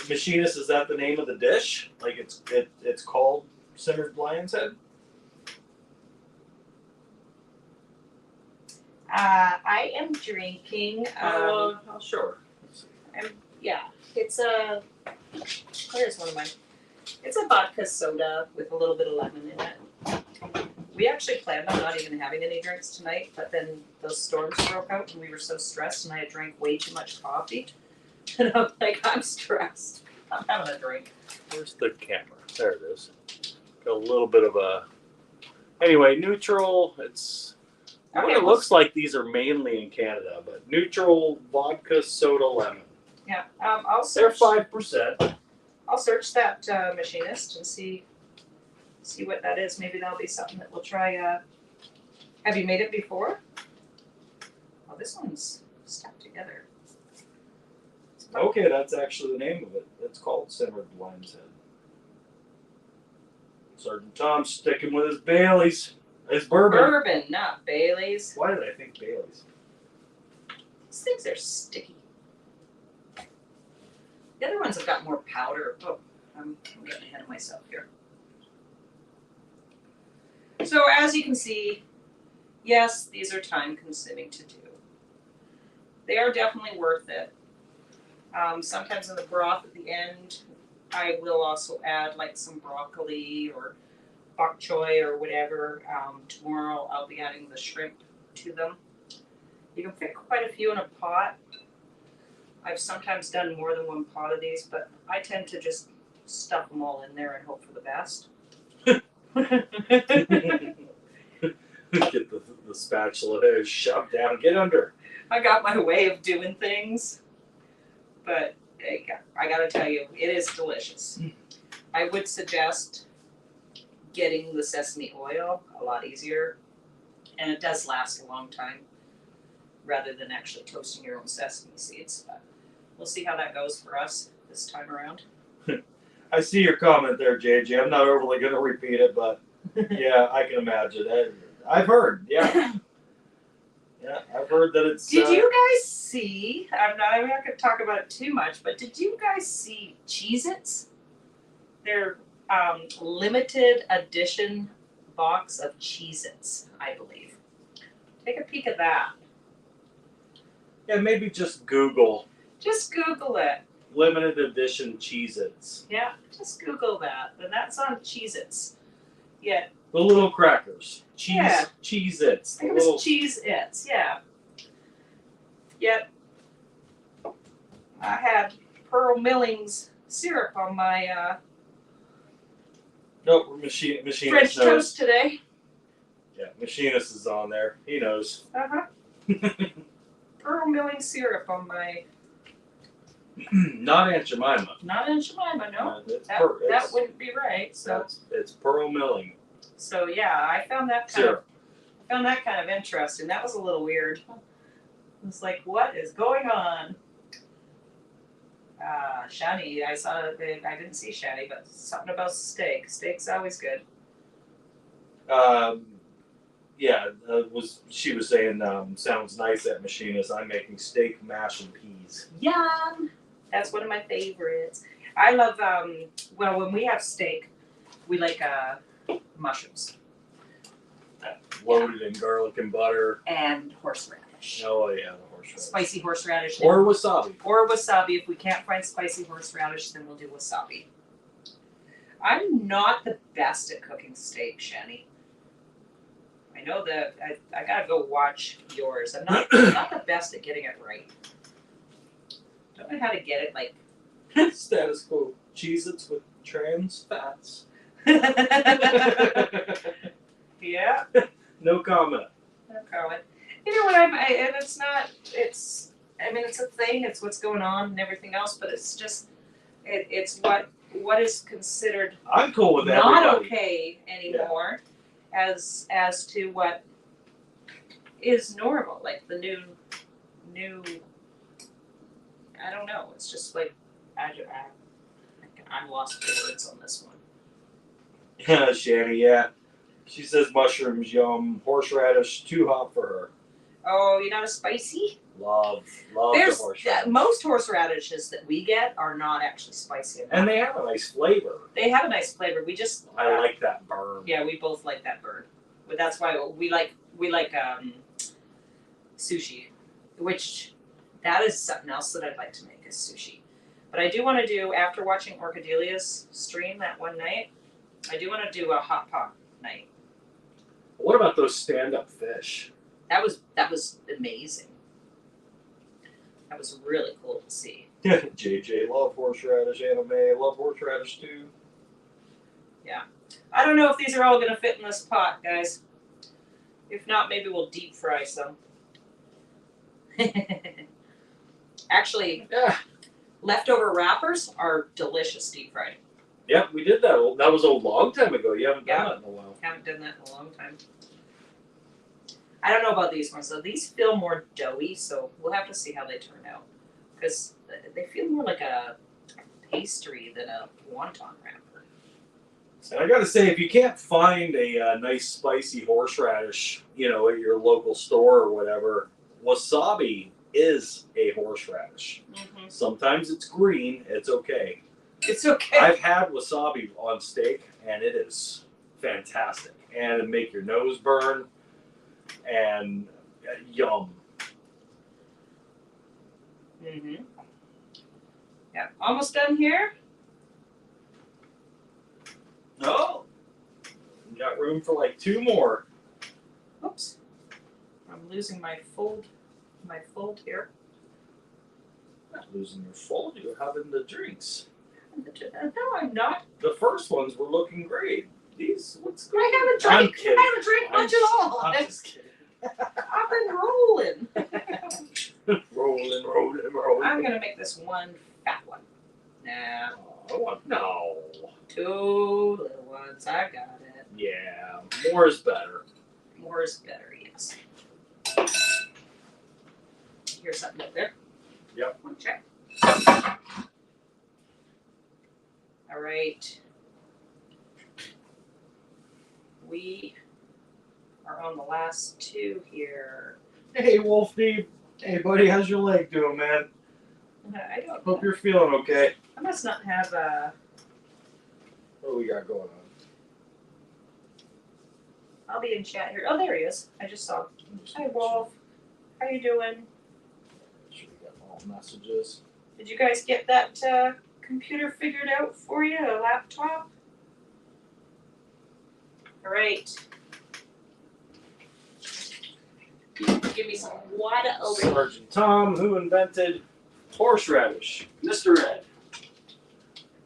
Machinist, is that the name of the dish? Like it's called simmered lion's head? I am drinking. Sure. It's a. Where's one of mine? It's a vodka soda with a little bit of lemon in it. We actually planned on not even having any drinks tonight, but then those storms broke out and we were so stressed, and I had drank way too much coffee. And I'm like, I'm stressed. I'm having a drink. Where's the camera? There it is. Got a little bit of a. Anyway, neutral. It's. What it looks like these are mainly in Canada, but neutral vodka soda lemon. Yeah, I'll They're search. 5%. I'll search that machinist and see See what that is. Maybe that'll be something that we'll try. Have you made it before? Oh, this one's stuck together. Okay, that's actually the name of it. It's called simmered lion's head. Sergeant Tom's sticking with his Baileys. His bourbon. Bourbon, not Bailey's. Why did I think Baileys? These things are sticky. The other ones have got more powder. Oh, I'm getting ahead of myself here. So as you can see, yes, these are time consuming to do. They are definitely worth it. Sometimes in the broth at the end, I will also add like some broccoli or bok choy or whatever. Tomorrow I'll be adding the shrimp to them. You can fit quite a few in a pot. I've sometimes done more than one pot of these, but I tend to just stuff them all in there and hope for the best. Get the spatula there, shove down, get under. I got my way of doing things, but I gotta tell you, it is delicious. I would suggest getting the sesame oil, a lot easier, and it does last a long time, rather than actually toasting your own sesame seeds. But we'll see how that goes for us this time around. I see your comment there, JJ. I'm not overly going to repeat it, but yeah, I can imagine. I've heard, yeah. Yeah, I've heard that it's... Did you guys see, I'm not going to talk about it too much, but did you guys see Cheez-Its? They're limited edition box of Cheez-Its, I believe. Take a peek at that. Yeah, maybe just Google Just Google it. limited edition Cheez-Its. Yeah, just Google that. And that's on Cheez-Its. Yeah, The little crackers. Yeah. Cheez-Its. I think it was Cheez-Its, yeah. Yep. I had Pearl Millings syrup on my Nope, machinist French knows. toast today. Yeah, machinist is on there. He knows. Uh-huh. Pearl Milling syrup on my, Not Aunt Jemima. not in Jemima, no. It's That wouldn't be right. So it's Pearl Milling yeah, I found that syrup. kind of interesting. That was a little weird. It's like, what is going on? Shani, I didn't see Shani, but something about steak. Steak's always good. She was saying sounds nice at machinist. I'm making steak, mash, and peas. Yum! That's one of my favorites. I love, when we have steak, we like mushrooms. Loaded in garlic and butter. And horseradish. Oh yeah, the horseradish. Spicy horseradish. Or wasabi. Or wasabi. If we can't find spicy horseradish, then we'll do wasabi. I'm not the best at cooking steak, Shani. I know that I gotta go watch yours. I'm not the best at getting it right. Don't know how to get it like Status quo. Cheez-Its with trans fats. yeah. No comment. No comment. You know what? And it's not. It's. I mean, it's a thing. It's what's going on and everything else. But it's just. It's what is considered I'm cool with not everybody. okay anymore, as to what is normal. Like the new. I don't know. It's just like I'm lost for words on this one. Yeah, Shani, yeah. She says mushrooms, yum. Horseradish, too hot for her. Oh, you're not a spicy? Love the horseradish. Most horseradishes that we get are not actually spicy enough. And they have a nice flavor. They have a nice flavor. We just I like that burn. Yeah, we both like that burn. But that's why we like sushi, which that is something else that I'd like to make is sushi. But I do want to do, after watching Orchidelia's stream that one night, I do want to do a hot pot night. What about those stand-up fish? That was amazing. That was really cool to see. JJ, love horseradish anime, love horseradish too. Yeah. I don't know if these are all going to fit in this pot, guys. If not, maybe we'll deep fry some. Actually, leftover wrappers are delicious deep fried. Yep, we did that. That was a long time ago. You haven't done Yeah. that in a while. Haven't done that in a long time. I don't know about these ones though. These feel more doughy, so we'll have to see how they turn out. Because they feel more like a pastry than a wonton wrapper. And I gotta say, if you can't find a nice spicy horseradish, at your local store or whatever, wasabi is a horseradish. Mm-hmm. Sometimes it's green. It's okay. It's okay. I've had wasabi on steak, and it is fantastic. And it'd make your nose burn. And yum. Mm-hmm. Yeah, almost done here. Oh, you got room for like 2 more. Oops, I'm losing my fold. My fold here. Not losing your fold. You're having the drinks. No, I'm not. The first ones were looking great. These looks good. I haven't I'm drank. kidding. I haven't drank much at all. I'm just kidding. I've been rolling. rolling. I'm gonna make this one fat one. Nah, No. 2 little ones. I got it. Yeah, more is better. More is better, yes. Here's something up there. Yep. One check. All right. We are on the last 2 here. Hey, Wolfie. Hey, buddy, how's your leg doing, man? I don't Hope know. you're feeling okay. I must not have What do we got going on? I'll be in chat here. Oh, there he is. I just saw. Hi, Wolf. How you doing? Sure we got all messages. Did you guys get that computer figured out for you? A laptop? All right. Give me some water over here. Sergeant Tom, who invented horseradish? Mr. Ed.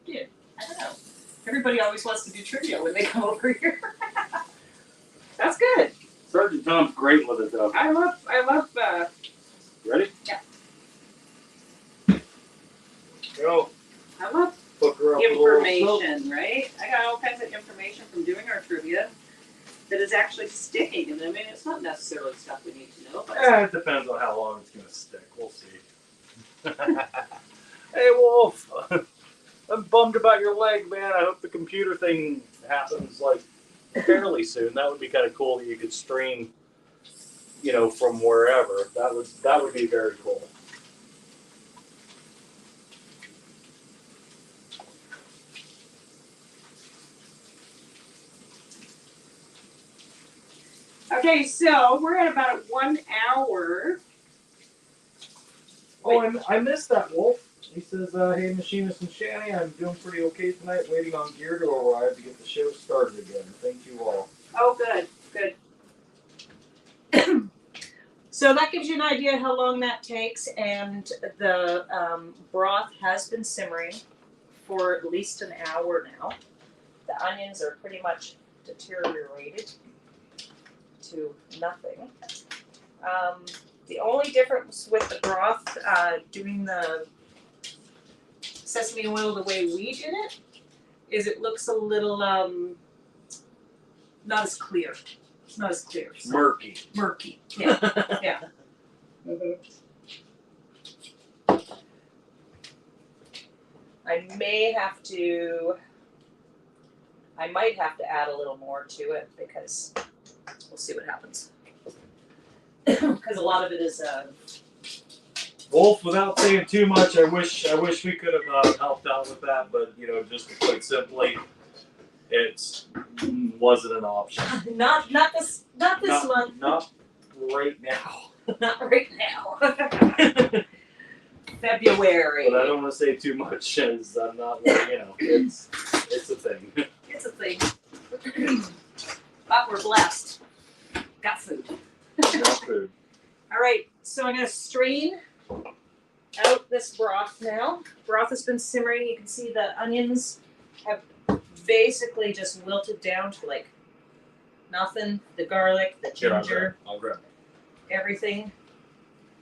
I don't know. Everybody always wants to do trivia when they come over here. That's good. Sergeant Tom's great with it, though. I love. Ready? Yeah. Go. I love Hook her up with a little soap. information, right? I got all kinds of information from doing our trivia that is actually sticking. And I mean, it's not necessarily stuff we need to know, but It depends on how long it's going to stick. We'll see. Hey, Wolf. I'm bummed about your leg, man. I hope the computer thing happens, like, fairly soon. That would be kind of cool that you could stream, from wherever. That would be very cool. okay. So we're at about 1 hour. Oh, I missed that, Wolf. He says, hey, Machinist and Shanny, I'm doing pretty okay tonight, waiting on gear to arrive to get the show started again. Thank you all. Oh, good. So that gives you an idea how long that takes, and the broth has been simmering for at least an hour now. The onions are pretty much deteriorated to nothing. The only difference with the broth, doing the sesame oil the way we did it, is it looks a little not as clear. It's not as clear. So Murky. murky. Yeah. Yeah. Mm-hmm. I might have to add a little more to it because we'll see what happens. Because a lot of it is Wolf, without saying too much, I wish we could have helped out with that, but just to put it simply, it wasn't an option. not this month. Not right now. Not right now. February. But I don't want to say too much, as I'm not. It's a thing. It's a thing. But we're blessed. Got food. Got food. All right, so I'm gonna strain out this broth now. Broth has been simmering. You can see the onions have basically just wilted down to like nothing. The garlic, the ginger, I'll grab it. everything.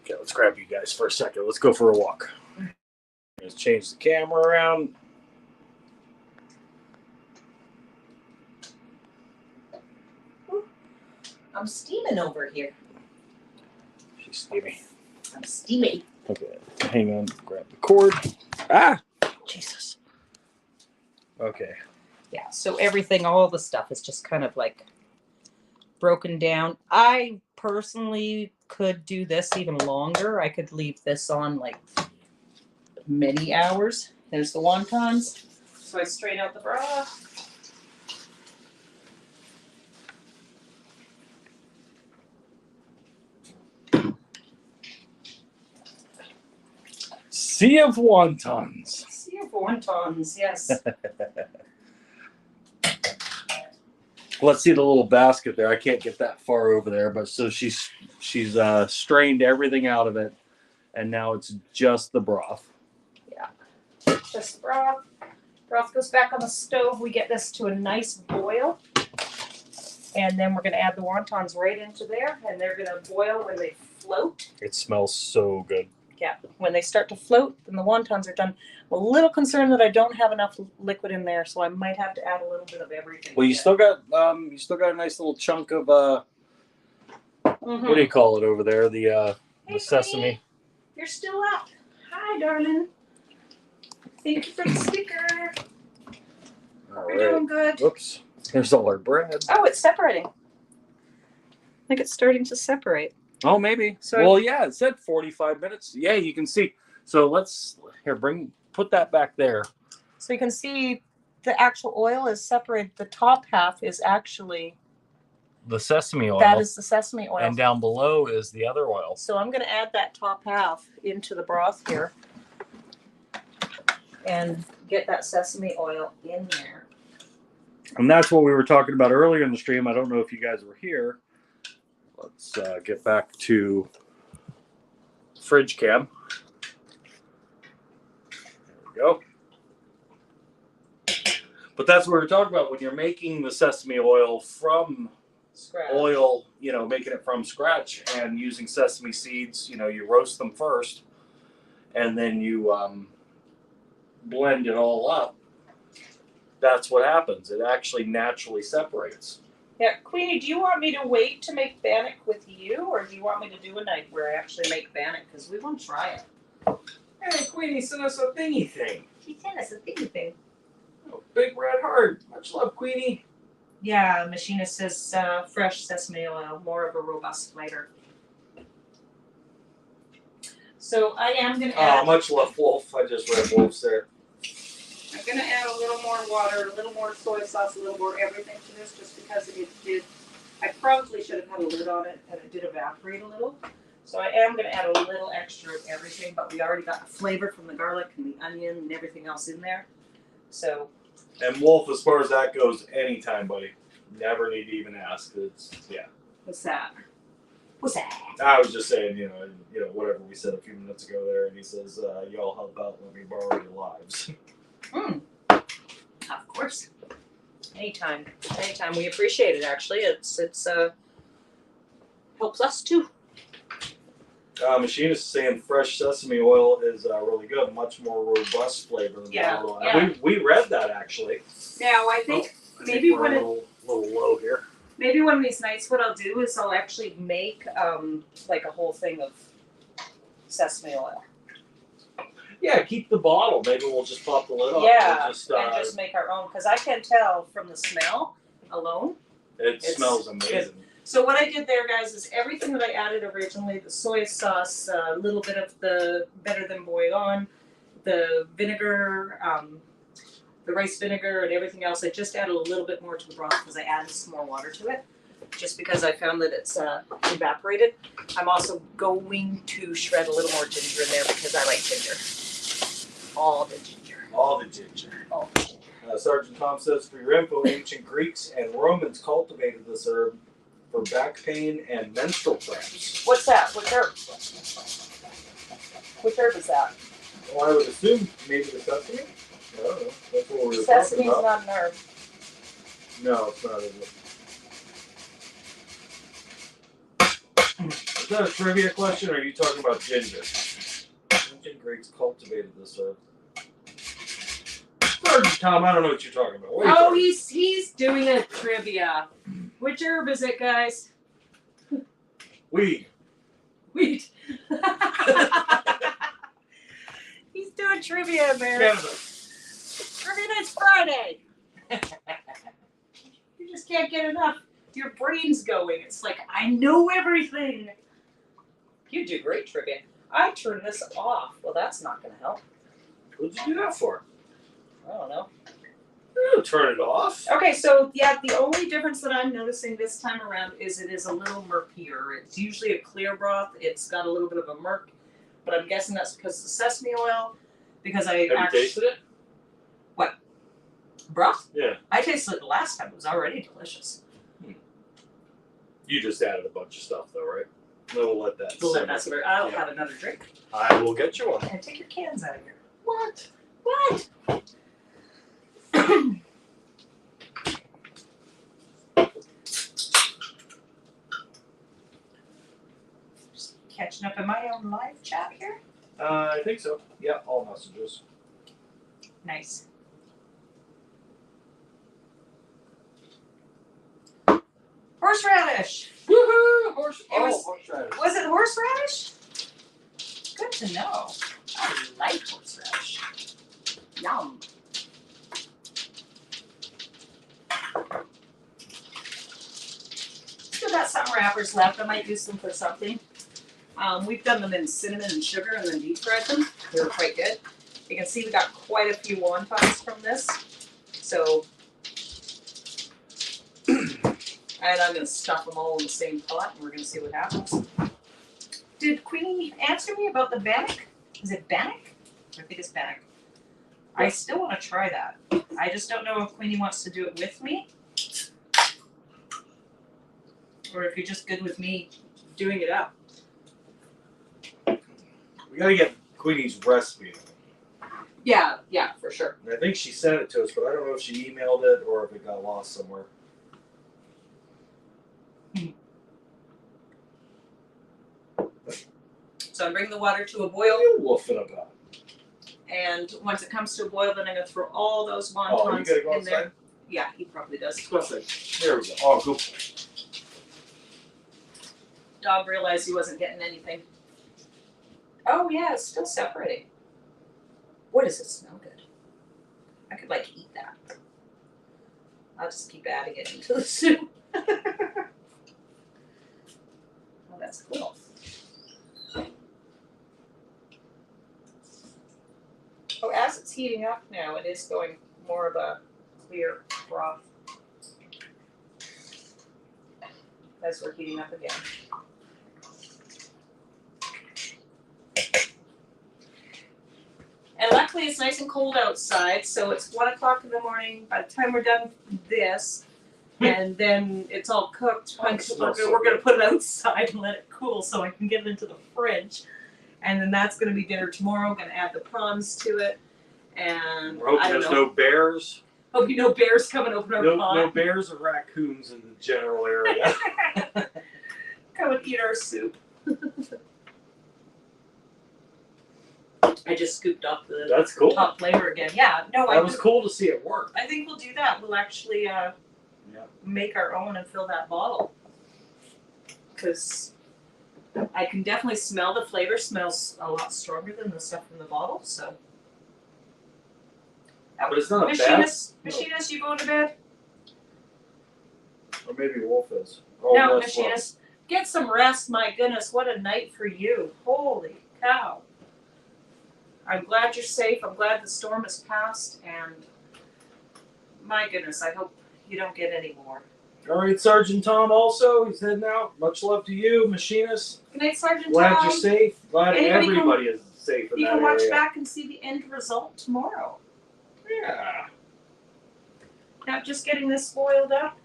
Okay, let's grab you guys for a second. Let's go for a walk. Let's change the camera around. I'm steaming over here. She's steamy. I'm steamy. Okay, hang on. Grab the cord. Ah, Jesus. Okay. Yeah, so everything, all the stuff is just kind of like broken down. I personally could do this even longer. I could leave this on like many hours. There's the wontons. So I strain out the broth. Sea of wontons. Sea of wontons, yes. Let's see the little basket there. I can't get that far over there, but so she's strained everything out of it, and now it's just the broth. Yeah, just the broth. Broth goes back on the stove. We get this to a nice boil, and then we're going to add the wontons right into there, and they're going to boil when they float. It smells so good. Yeah, when they start to float, then the wontons are done. I'm a little concerned that I don't have enough liquid in there, so I might have to add a little bit of everything. Well, you still got a nice little chunk of what do you call it over there? The Hey, sesame. Queenie, you're still up. Hi, darling. Thank you for the sticker. All You're doing right. good. Oops. There's all our bread. Oh, it's separating. I think it's starting to separate. Oh, maybe. So Well, yeah, it said 45 minutes. Yeah, you can see. So put that back there. So you can see the actual oil is separated. The top half is actually, The sesame oil. that is the sesame oil. And down below is the other oil. So I'm going to add that top half into the broth here and get that sesame oil in there. And that's what we were talking about earlier in the stream. I don't know if you guys were here. Let's get back to fridge cam. There we go. But that's what we were talking about when you're making the sesame oil from Scratch. oil, making it from scratch and using sesame seeds. You roast them first and then you blend it all up. That's what happens. It actually naturally separates. Yeah, Queenie, do you want me to wait to make bannock with you, or do you want me to do a night where I actually make bannock? Because we want to try it. Hey, Queenie sent us a thingy thing. She sent us a thingy thing. Oh, big red heart. Much love, Queenie. Yeah, machinist says fresh sesame oil, more of a robust flavor. So I am going to add... Much love, Wolf. I just read Wolf's there. I'm going to add a little more water, a little more soy sauce, a little more everything to this, just because I probably should have had a lid on it, and it did evaporate a little. So I am going to add a little extra of everything, but we already got the flavor from the garlic and the onion and everything else in there. So. And Wolf, as far as that goes, anytime, buddy. Never need to even ask. Yeah. What's that? What's that? I was just saying, whatever we said a few minutes ago there, and he says, y'all help out, let me borrow your lives. Of course. Anytime. Anytime. We appreciate it, actually. It's helps us too. Machinist is saying fresh sesame oil is really good, much more robust flavor than the other one. Yeah. We read that actually. Now I think maybe we're a little low here. maybe one of these nights what I'll do is I'll actually make like a whole thing of sesame oil. Yeah, keep the bottle. Maybe we'll just pop the lid off. Yeah, and just make our own, because I can tell from the smell alone. it smells amazing. So what I did there, guys, is everything that I added originally, the soy sauce, a little bit of the Better Than Bouillon, the vinegar, the rice vinegar and everything else, I just added a little bit more to the broth because I added some more water to it, just because I found that it's evaporated. I'm also going to shred a little more ginger in there because I like ginger. All the ginger. All the ginger. All the ginger. Sergeant Tom says, for your info, ancient Greeks and Romans cultivated this herb for back pain and menstrual cramps. What's that? What herb? What herb is that? Well, I would assume maybe the sesame. I don't know. That's what we were talking Sesame's about. not an herb. No, it's not, is it? Is that a trivia question, or are you talking about ginger? Ancient Greeks cultivated this herb. Sergeant Tom, I don't know what you're talking about. What are you talking He's doing a trivia. Which herb is it, guys? Weed. Weed. He's doing trivia, man. Cannabis. Trivia Night's Friday. You just can't get enough. Your brain's going. It's like, I know everything. You do great trivia. I turn this off. Well, that's not going to help. What'd you do that for? I don't know. Turn it off. Okay, so yeah, the only difference that I'm noticing this time around is it is a little murkier. It's usually a clear broth. It's got a little bit of a murk, but I'm guessing that's because of the sesame oil. Because I Have you actually tasted it? broth. Yeah. I tasted it the last time. It was already delicious. You just added a bunch of stuff, though, right? Then we'll let that. We'll let simmer. that simmer. I'll Yeah. have another drink. I will get you one. And take your cans out of here. What? What? Just catching up in my own live chat here. I think so. Yeah, all messages. Nice. Horseradish. Woohoo! Horseradish. Was it horseradish? Good to know. I like horseradish. Yum. Still got some wrappers left. I might use them for something. We've done them in cinnamon and sugar and then deep fried them. They were quite good. You can see we got quite a few wontons from this. So, and I'm going to stuff them all in the same pot and we're going to see what happens. Did Queenie answer me about the bannock? Is it bannock? I think it's bannock. I still want to try that. I just don't know if Queenie wants to do it with me. Or if you're just good with me doing it up. We gotta get Queenie's recipe. Yeah, for sure. And I think she sent it to us, but I don't know if she emailed it or if it got lost somewhere. So I'm bringing the water to a What boil. are you woofing about? And once it comes to a boil, then I'm going to throw all those Oh, you wontons gotta go in there. outside? Yeah, he probably does. Go outside. There we go. Oh, go. Dog realized he wasn't getting anything. Oh yeah, it's still separating. What does it smell good? I could like eat that. I'll just keep adding it into the soup. Oh, that's cool. Oh, as it's heating up now, it is going more of a clear broth. As we're heating up again. And luckily it's nice and cold outside, so it's 1 o'clock in the morning. By the time we're done with this, and then it's all cooked, Oh, it smells so we're gonna good. put it outside and let it cool so I can get it into the fridge. And then that's gonna be dinner tomorrow. I'm gonna add the prawns to it. And We're hoping I don't there's know. no bears. Hope you know bears coming over our No pot. bears or raccoons in the general area. Come and eat our soup. I just scooped off the That's cool. top layer again. Yeah, no, That was cool to see it work. I think we'll do that. We'll actually make our own and fill that bottle. Because I can definitely smell the flavor. Smells a lot stronger than the stuff from the bottle. So, But it's not a bad. Machinist, you going to bed? Or maybe Wolf is. Oh, No, that's Wolf. Machinist. Get some rest. My goodness, what a night for you. Holy cow. I'm glad you're safe. I'm glad the storm has passed. And my goodness, I hope you don't get any more. All right, Sergeant Tom also. He's heading out. Much love to you, Machinist. Good night, Sergeant Glad Tom. you're safe. Glad Anybody everybody is safe in You that can watch area. back and see the end result tomorrow. Yeah. Now, just getting this boiled up.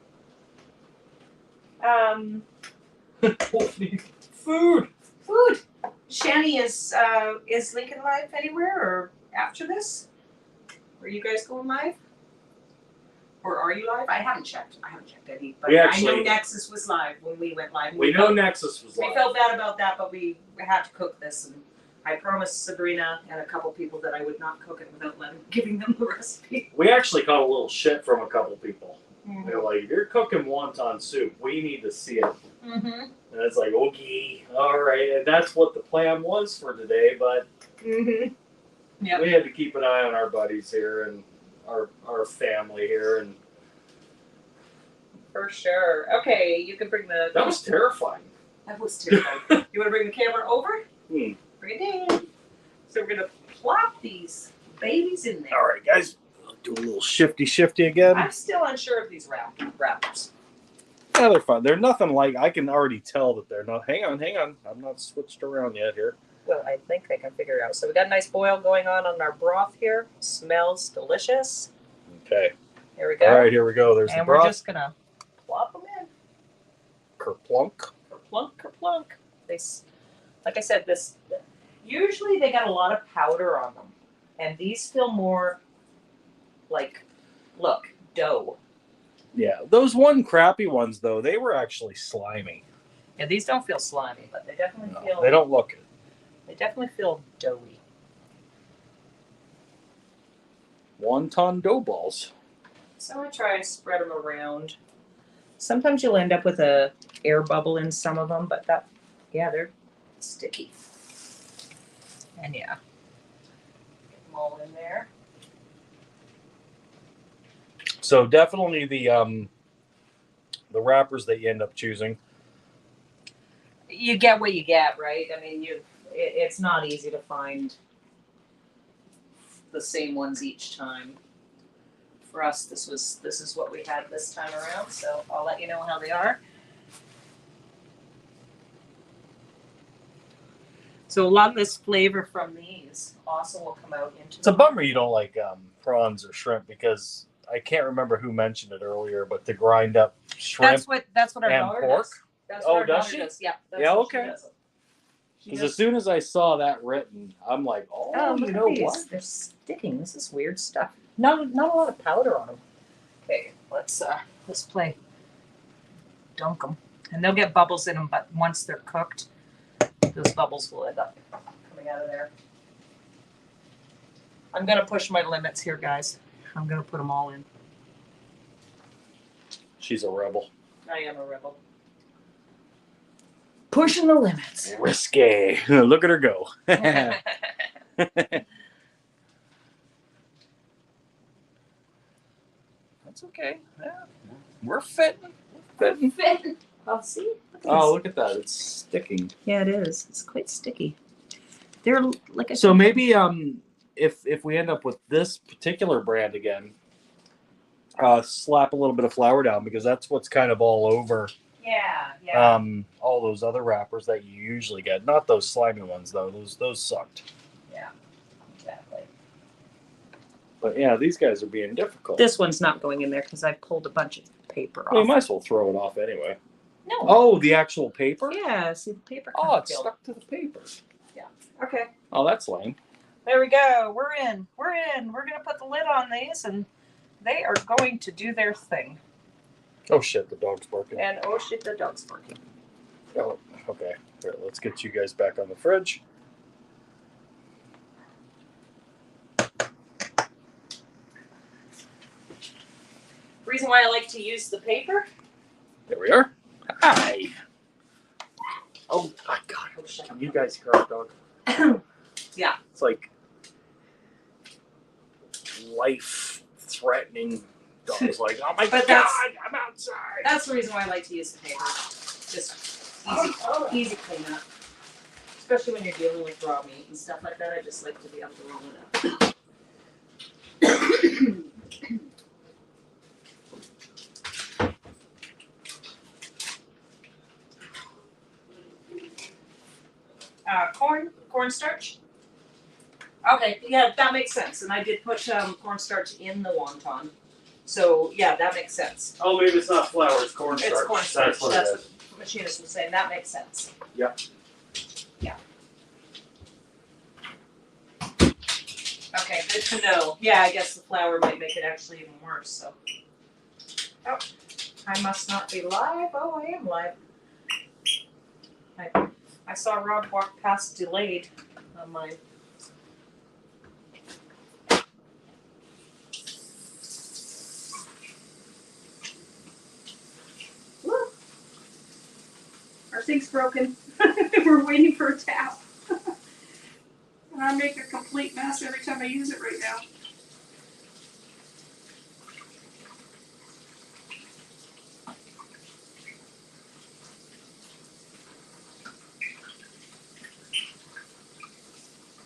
Wolf needs food. Food. Shani, is Lincoln live anywhere or after this? Are you guys going live? Or are you live? I haven't checked. Any. But We I actually- know Nexus was live when we went live. We know Nexus was We live. felt bad about that, but we had to cook this, and I promised Sabrina and a couple people that I would not cook it without giving them the recipe. We actually caught a little shit from a couple people. Mm-hmm. They're like, if you're cooking wonton soup, we need to see it. Mm-hmm. And it's like, okay, all right, and that's what the plan was for today. But Yep. we had to keep an eye on our buddies here and our family here, and For sure. Okay, you can bring the. that was terrifying. That was terrifying. You want to bring the camera over? Hmm. Bring it in. So we're gonna plop these babies in there. All right, guys. Do a little shifty again. I'm still unsure of these wrappers. Yeah, they're fun. They're nothing like. I can already tell that they're not. Hang on. I'm not switched around yet here. Well, I think I can figure it out. So we got a nice boil going on our broth here. Smells delicious. Okay. Here we go. All right, here we go. There's and the broth. we're just gonna plop them in. Kerplunk. Kerplunk, kerplunk. Like I said, usually they got a lot of powder on them, and these feel more like, look, dough. Yeah, those one crappy ones though, they were actually slimy. Yeah, these don't feel slimy, but they definitely No, feel. they don't look it. They definitely feel doughy. Wonton dough balls. So I try and spread them around. Sometimes you'll end up with a air bubble in some of them, but they're sticky. And yeah, get them all in there. So definitely the wrappers that you end up choosing. You get what you get, right? I mean, it's not easy to find the same ones each time. For us, this is what we had this time around, so I'll let you know how they are. So a lot of this flavor from these also will come out into. It's a bummer you don't like prawns or shrimp because I can't remember who mentioned it earlier, but to grind up shrimp. That's what our and daughter pork? does. That's Oh, what our does daughter she? does. Yeah. That's Yeah, what she okay. does. She Because does- as soon as I saw that written, I'm like, Oh, you look know at these. what? They're sticking. This is weird stuff. Not a lot of powder on them. Okay, let's play dunk them, and they'll get bubbles in them. But once they're cooked, those bubbles will end up coming out of there. I'm gonna push my limits here, guys. I'm gonna put them all in. She's a rebel. I am a rebel. Pushing the limits. Risque. Look at her go. That's okay. Yeah. We're fitting. Fit. Oh, see? Oh, look at that. It's sticking. Yeah, it is. It's quite sticky. They're like a. So maybe if we end up with this particular brand again, slap a little bit of flour down because that's what's kind of all over Yeah. all those other wrappers that you usually get. Not those slimy ones though. Those sucked. Yeah. Exactly. But yeah, these guys are being difficult. This one's not going in there because I pulled a bunch of paper off. Well, you might as well throw it off anyway. No. Oh, the actual paper? Yeah. See the paper. Oh, it's stuck to the paper. Okay. Oh, that's lame. There we go. We're in. We're gonna put the lid on these, and they are going to do their thing. Oh shit, the dog's barking. And oh shit, the dog's barking. Oh, okay. Here, let's get you guys back on the fridge. Reason why I like to use the paper. There we are. Hi. Oh my god. Can you guys hear our dog? Yeah. It's like life-threatening. Dog's like, oh my But god, that's- I'm outside. That's the reason why I like to use the paper. Just easy cleanup. Especially when you're dealing with raw meat and stuff like that. I just like to be able to roll it up. Cornstarch. Okay, yeah, that makes sense. And I did put cornstarch in the wonton. So yeah, that makes sense. Oh, maybe it's not flour, it's cornstarch. It's cornstarch. That's what it is. The machinist was saying that makes sense. Yeah. Yeah. Okay, good to know. Yeah, I guess the flour might make it actually even worse. So. Oh, I must not be live. Oh, I am live. I saw Rob walk past delayed on mine. Our sink's broken. We're waiting for a tap. And I make a complete mess every time I use it right now.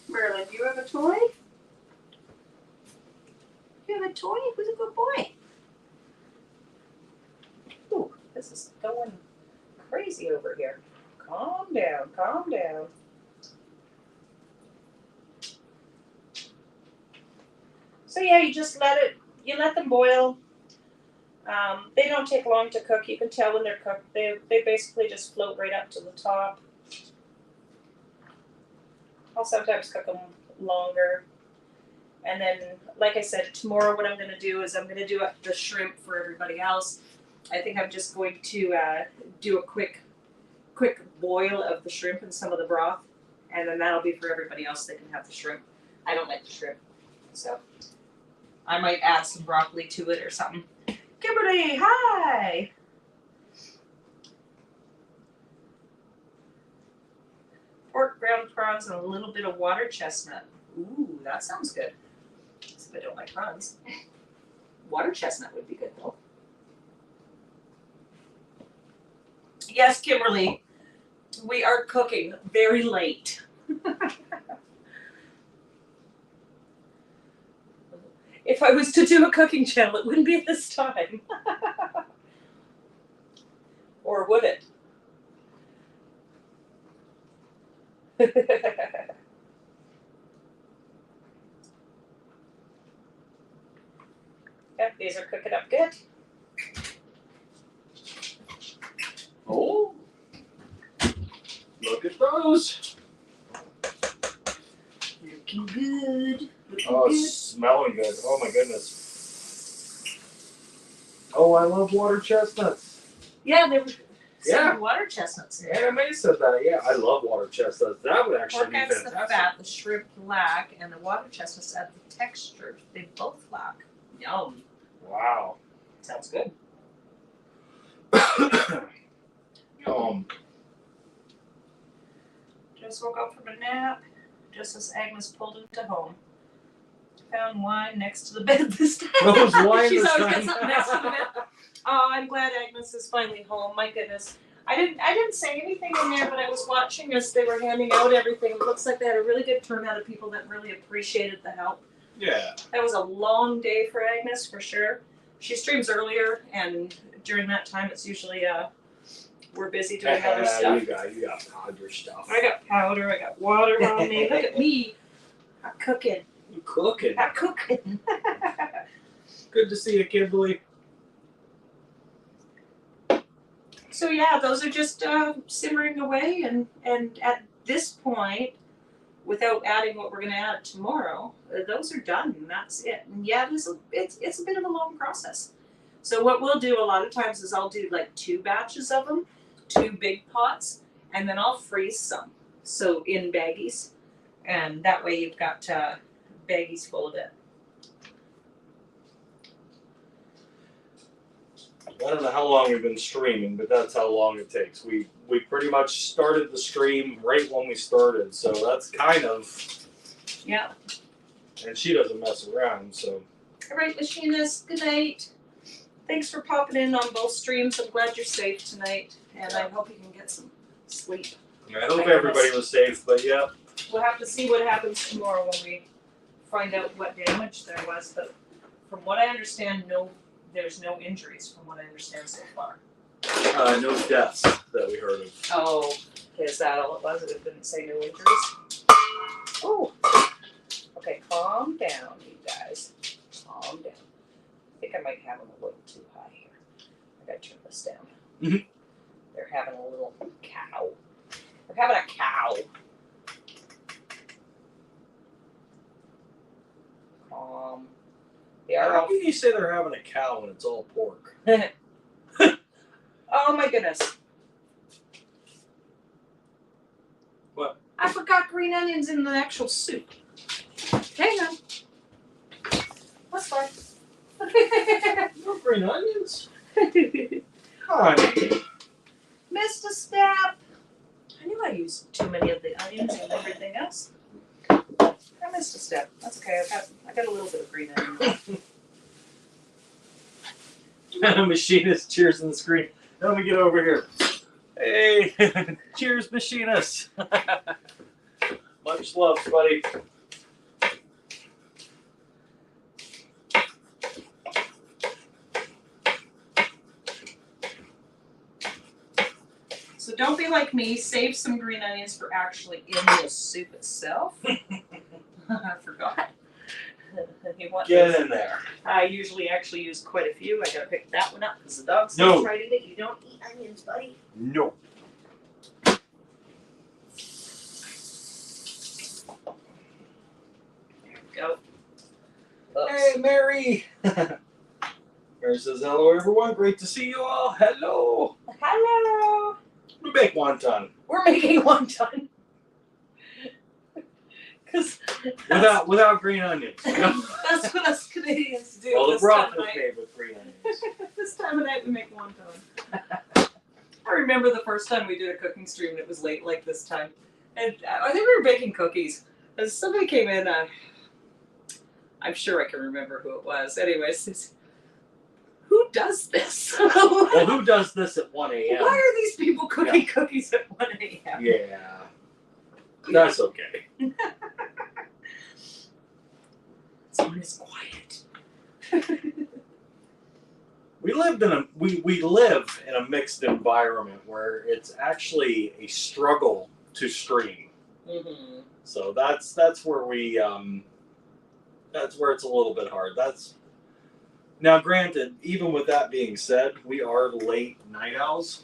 Merlin, do you have a toy? You have a toy? Who's a good boy? Ooh, this is going crazy over here. Calm down, calm down. So yeah, you just let them boil. They don't take long to cook. You can tell when they're cooked. They basically just float right up to the top. I'll sometimes cook them longer. And then, like I said, tomorrow what I'm going to do is I'm going to do the shrimp for everybody else. I think I'm just going to do a quick boil of the shrimp and some of the broth. And then that'll be for everybody else. They can have the shrimp. I don't like the shrimp. So I might add some broccoli to it or something. Kimberly, hi! Pork, ground prawns, and a little bit of water chestnut. Ooh, that sounds good. Except I don't like prawns. Water chestnut would be good though. Yes, Kimberly, we are cooking very late. If I was to do a cooking channel, it wouldn't be at this time. Or would it? Yep, these are cooking up good. Oh, look at those. Looking good. Looking Oh, good. it's smelling good. Oh my goodness. Oh, I love water chestnuts. Yeah, they were Yeah. water chestnuts. Anna May said that. Yeah, I love water chestnuts. That would actually Pork be adds the fantastic. fat, the shrimp black, and the water chestnuts add the texture. They both black. Yum. Wow. Sounds good. Just woke up from a nap, just as Agnes pulled into home. Found wine next to the bed this time. Those wine She's this always time. got something next to the bed. Oh, I'm glad Agnes is finally home. My goodness. I didn't say anything in there, but I was watching as they were handing out everything. It looks like they had a really good turnout of people that really appreciated the help. Yeah. That was a long day for Agnes, for sure. She streams earlier, and during that time, it's usually we're busy doing other stuff. You got powder stuff. I got powder. I got water on me. Look at me. I'm cooking. You cooking. I'm cooking. Good to see you, Kimberly. So yeah, those are just simmering away, and at this point, without adding what we're going to add tomorrow, those are done, and that's it. And yeah, it's a bit of a long process. So what we'll do a lot of times is I'll do like 2 batches of them, 2 big pots, and then I'll freeze some, so in baggies, and that way you've got baggies full of it. I don't know how long we've been streaming, but that's how long it takes. We pretty much started the stream right when we started, so that's kind of. Yeah. And she doesn't mess around, so. All right, Machinists, good night. Thanks for popping in on both streams. I'm glad you're safe tonight, and I hope you can get some sleep. I hope everybody was safe, but yeah. We'll have to see what happens tomorrow when we find out what damage there was, but from what I understand, there's no injuries from what I understand so far. No deaths that we heard of. Oh, is that all it was? It didn't say no injuries? Oh, okay, calm down, you guys. Calm down. I think I might have them a little too high here. I gotta turn this down. Mhm. They're having a little cow. They're having a cow. Calm. They are How all. can you say they're having a cow when it's all pork? Oh my goodness. What? I forgot green onions in the actual soup. Hang on. That's fine. No green onions? Honey. Missed a step. used too many of the onions and everything else. I missed a step. That's okay. I got a little bit of green onion. Machinist cheers on the screen. Let me get over here. Hey, cheers, machinist. Much love, buddy. So don't be like me. Save some green onions for actually in the soup itself. I forgot. You want Get this? in there. I usually actually use quite a few. I gotta pick that one up because the dog's No. trying to eat it. You don't eat onions, buddy. No. There we go. Oops. Hey, Mary. Mary says, hello, everyone. Great to see you all. Hello. Hello. We make wonton. We're making wonton. Because Without green onions. that's what us Canadians do. Well, the this broth time of is night. made with green onions. This time of night we make wonton. I remember the first time we did a cooking stream and it was late like this time. And I think we were baking cookies. And somebody came in, I'm sure I can remember who it was. Anyways, says, who does this? Well, who does this at 1 a.m.? Why are these people cooking cookies at 1 a.m.? Yeah. That's okay. Somebody's quiet. We live in a mixed environment where it's actually a struggle to stream. Mm-hmm. So that's where we that's where it's a little bit hard. Now, granted, even with that being said, we are late night owls.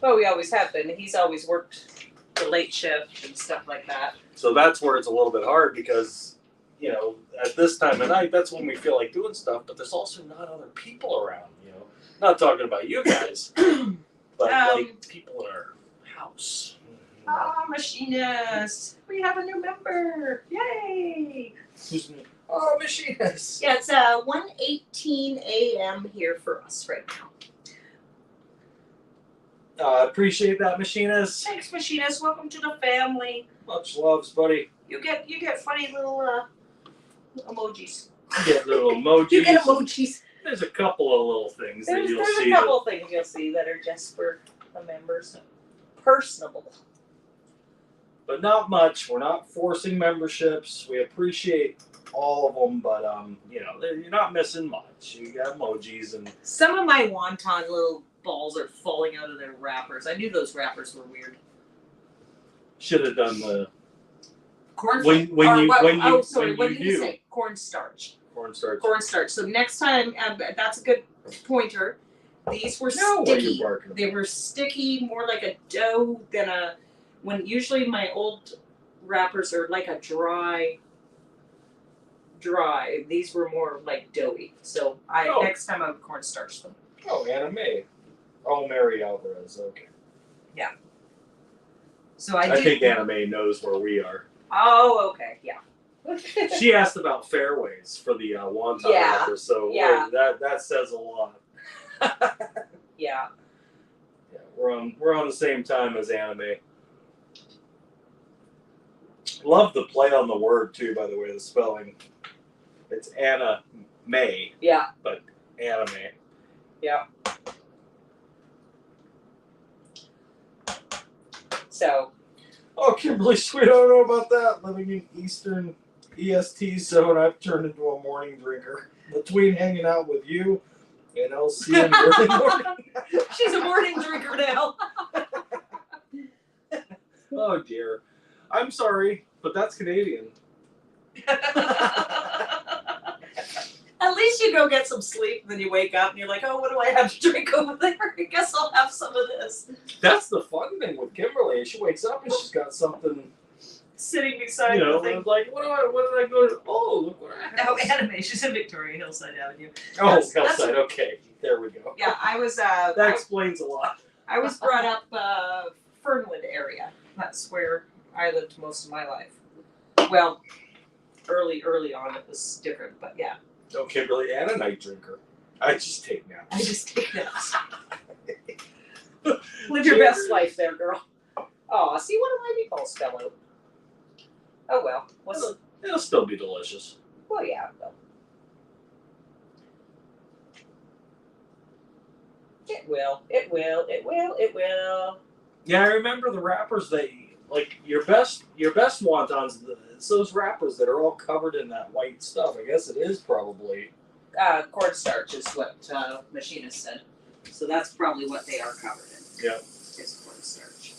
Well, we always have been. He's always worked the late shift and stuff like that. So that's where it's a little bit hard because, at this time of night, that's when we feel like doing stuff, but there's also not other people around, Not talking about you guys, but like people in our house. Ah, machinist. We have a new member. Yay! Who's new? Oh, machinist. Yeah, it's 1:18 a.m. here for us right now. Appreciate that, machinist. Thanks, machinist. Welcome to the family. Much loves, buddy. You get funny little emojis. You get little emojis. You get emojis. There's a couple of little things that There's you'll a see. couple of things you'll see that are just for the members. Personable. But not much. We're not forcing memberships. We appreciate all of them, but you're not missing much. You got emojis and Some of my wonton little balls are falling out of their wrappers. I knew those wrappers were weird. should have done the Corn. when you What did you do say? Cornstarch. cornstarch. Cornstarch. So next time, that's a good pointer. These were No, what are you sticky. barking They were sticky, more like a dough than a. When usually my old wrappers are like a dry. These were more like doughy. So next time I would cornstarch them. Oh, Anna May. Oh, Mary Alvarez. Okay. So I think Anna May knows where we are. Oh, okay, yeah. She asked about fairways for the wonton Yeah, wrapper, so yeah. that says a lot. Yeah. Yeah, we're on the same time as Anna May. Love the play on the word too, by the way, the spelling. It's Anna May, Yeah. but Anna May. Yeah. So. Oh, Kimberly Sweet, I don't know about that. Living in Eastern EST zone, I've turned into a morning drinker. Between hanging out with you and LC in the early morning. She's a morning drinker now. Oh dear. I'm sorry, but that's Canadian. At least you go get some sleep, and then you wake up and you're like, oh, what do I have to drink over there? I guess I'll have some of this. That's the fun thing with Kimberly. She wakes up and she's got something, Sitting beside the thing. like, what did I go to? Oh, look what I have. Oh, anime. She's in Victoria, Hillside Avenue. Oh, That's- Hillside. Okay, there we go. Yeah, I was. That explains a lot. I was brought up Fernwood area. That's where I lived most of my life. Well, early on it was different, but yeah. No, Kimberly and a night drinker. I just take naps. I just take naps. Live your best life there, girl. Oh, see, one of my meatballs fell out. Oh well. It'll still be delicious. Well, yeah, it will. It will. It will. It will. It will. Yeah, I remember the wrappers that like your best wontons. It's those wrappers that are all covered in that white stuff. I guess it is probably. Cornstarch is what machinist said. So that's probably what they are covered in. Yeah. Is cornstarch.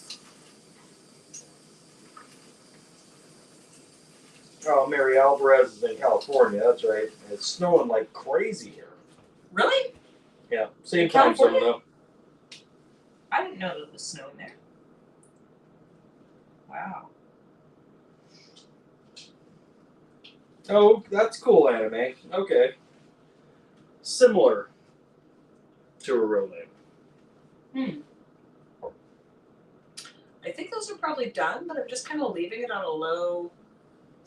Oh, Mary Alvarez is in California. That's right. It's snowing like crazy here. Really? Yeah, same In time zone California? though. I didn't know that it was snowing there. Wow. Oh, that's cool anime. Okay. Similar to a real name. I think those are probably done, but I'm just kind of leaving it on a low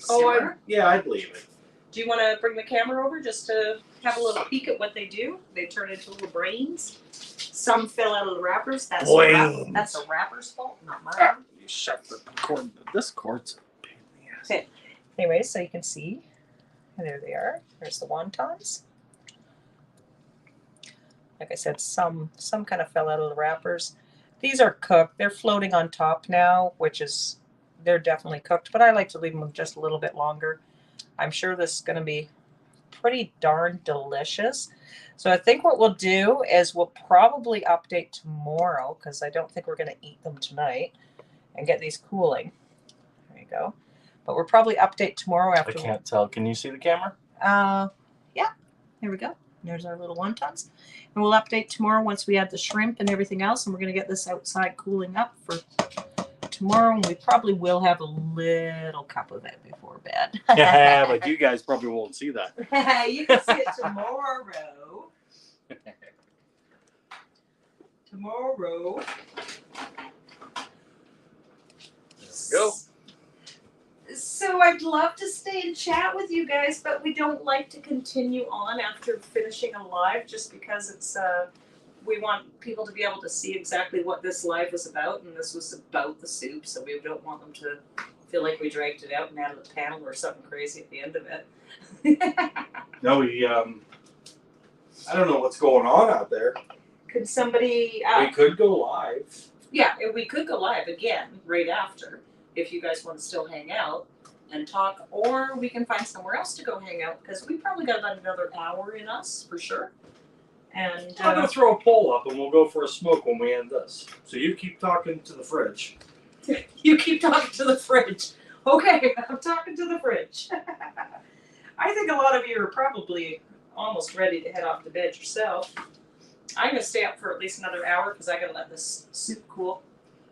Oh, simmer. I'd leave it. Do you want to bring the camera over just to have a little peek at what they do? They turn into little brains. Some fell out of the wrappers. That's the wrapper's fault, not mine. Ah, you shut the cord. This cord's a pain in the ass. Okay. Anyways, so you can see. And there they are. There's the wontons. Like I said, some kind of fell out of the wrappers. These are cooked. They're floating on top now, which is, they're definitely cooked. But I like to leave them just a little bit longer. I'm sure this is going to be pretty darn delicious. So I think what we'll do is we'll probably update tomorrow, because I don't think we're going to eat them tonight, and get these cooling. There you go. But we'll probably update tomorrow after. I can't tell. Can you see the camera? Yeah. Here we go. There's our little wontons. And we'll update tomorrow once we add the shrimp and everything else. And we're going to get this outside cooling up for tomorrow. And we probably will have a little cup of it before bed. Yeah, but you guys probably won't see that. You can see it tomorrow. Tomorrow. There we go. So I'd love to stay and chat with you guys, but we don't like to continue on after finishing a live just because it's we want people to be able to see exactly what this live was about, and this was about the soup, so we don't want them to feel like we dragged it out and added a panel or something crazy at the end of it. No, I don't know what's going on out there. Could somebody We could go live. yeah, we could go live again right after if you guys want to still hang out and talk, or we can find somewhere else to go hang out because we probably got about another hour in us for sure. And I'm gonna throw a poll up and we'll go for a smoke when we end this. So you keep talking to the fridge. you keep talking to the fridge. Okay, I'm talking to the fridge. I think a lot of you are probably almost ready to head off to bed yourself. I'm gonna stay up for at least another hour because I gotta let this soup cool.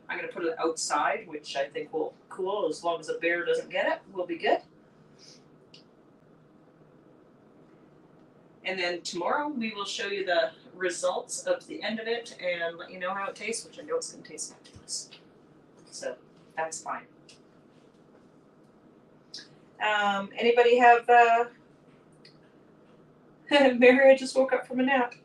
I'm gonna put it outside, which I think will cool as long as a bear doesn't get it. We'll be good. And then tomorrow we will show you the results of the end of it and let you know how it tastes, which I know it's gonna taste fabulous. So that's fine. Anybody have Mary, I just woke up from a nap.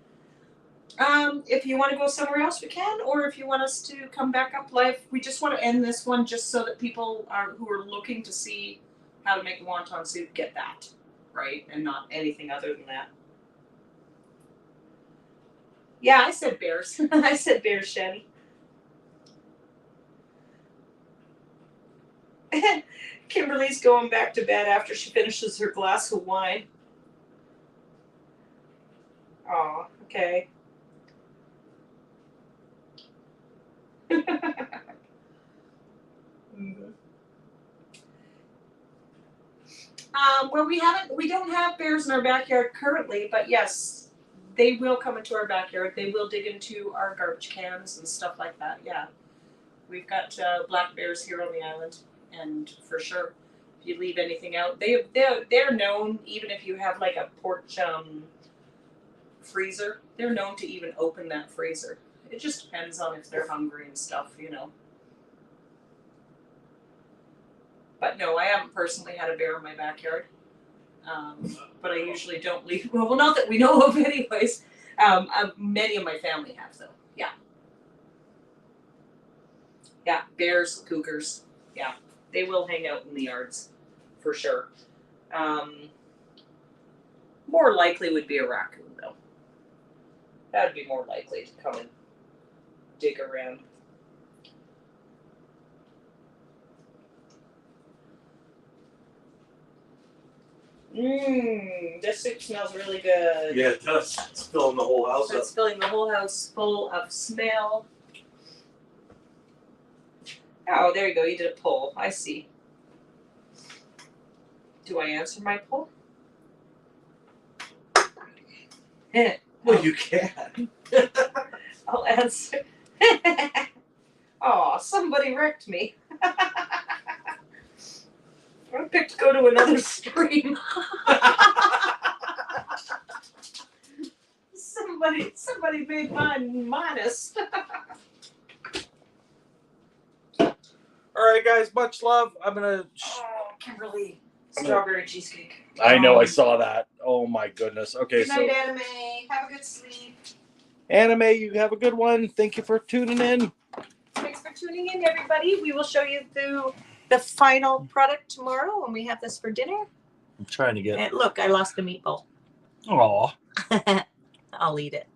If you want to go somewhere else, we can, or if you want us to come back up live, we just want to end this one just so that people who are looking to see how to make wonton soup get that, right? And not anything other than that. Yeah, I said bears. I said bears, Shani. Kimberly's going back to bed after she finishes her glass of wine. Oh, okay. Well, we don't have bears in our backyard currently, but yes, they will come into our backyard. They will dig into our garbage cans and stuff like that. Yeah, we've got black bears here on the island, and for sure, if you leave anything out, they're known. Even if you have like a porch freezer, they're known to even open that freezer. It just depends on if they're hungry and stuff, you know. But no, I haven't personally had a bear in my backyard. But I usually don't leave. Well, not that we know of, anyways. Many of my family have, though. Yeah. Yeah, bears, cougars. Yeah, they will hang out in the yards for sure. More likely would be a raccoon, though. That'd be more likely to come and dig around. This soup smells really good. Yeah, it does. It's filling the whole house So up. it's filling the whole house full of smell. Oh, there you go. You did a poll. I see. Do I answer my poll? Well, you can. I'll answer. Oh, somebody wrecked me. I picked to go to another stream. Somebody made mine modest. All right, guys. Much love. I'm gonna. Oh, Kimberly, strawberry cheesecake. I know. I saw that. Oh my goodness. Okay, Good night, so Anime. Have a good sleep. Anime, you have a good one. Thank you for tuning in. Thanks for tuning in, everybody. We will show you through the final product tomorrow when we have this for dinner. I'm trying to get. And look, I lost a meatball. Aw. I'll eat it.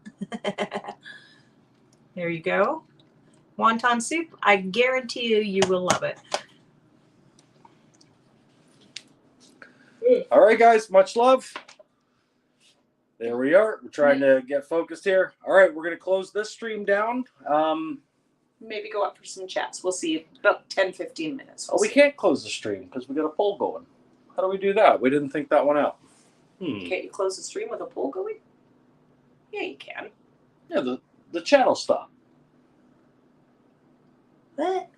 There you go. Wonton soup. I guarantee you will love it. All right, guys. Much love. There we are. We're trying to get focused here. All right, we're gonna close this stream down. Maybe go up for some chats. We'll see. About 10-15 minutes. Oh, we can't close the stream because we got a poll going. How do we do that? We didn't think that one out. Can't you close the stream with a poll going? Yeah, you can. Yeah, the chat will stop. What?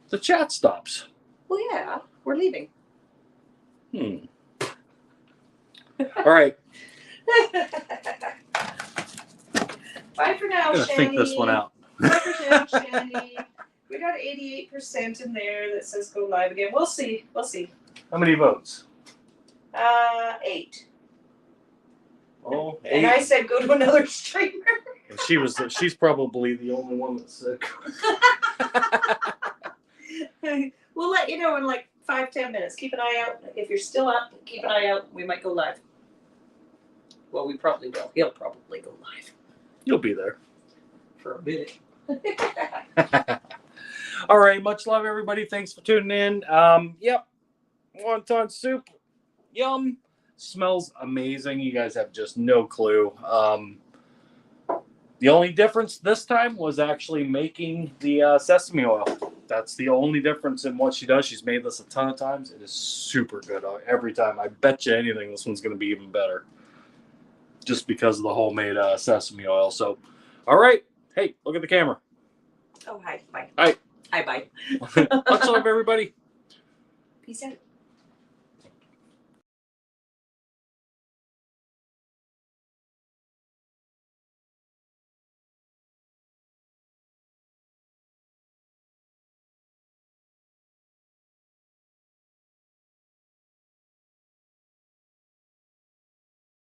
The chat stops. Well, yeah. We're leaving. All right. Bye for now, I'm gonna Shani. think this one out. Bye for now, Shani. We got 88% in there that says go live again. We'll see. We'll see. How many votes? 8. Oh, And 8. I said go to another streamer. And she's probably the only one that's sick. We'll let you know in like 5-10 minutes. Keep an eye out. If you're still up, keep an eye out. We might go live. Well, we probably will. He'll probably go live You'll be there. for a minute. All right. Much love, everybody. Thanks for tuning in. Yep. Wonton soup. Yum. Smells amazing. You guys have just no clue. The only difference this time was actually making the sesame oil. That's the only difference in what she does. She's made this a ton of times. It is super good every time. I bet you anything this one's going to be even better. Just because of the homemade sesame oil. So, all right. Hey, look at the camera. Oh, hi. Bye. Hi. Hi, bye. Much love, everybody. Peace out.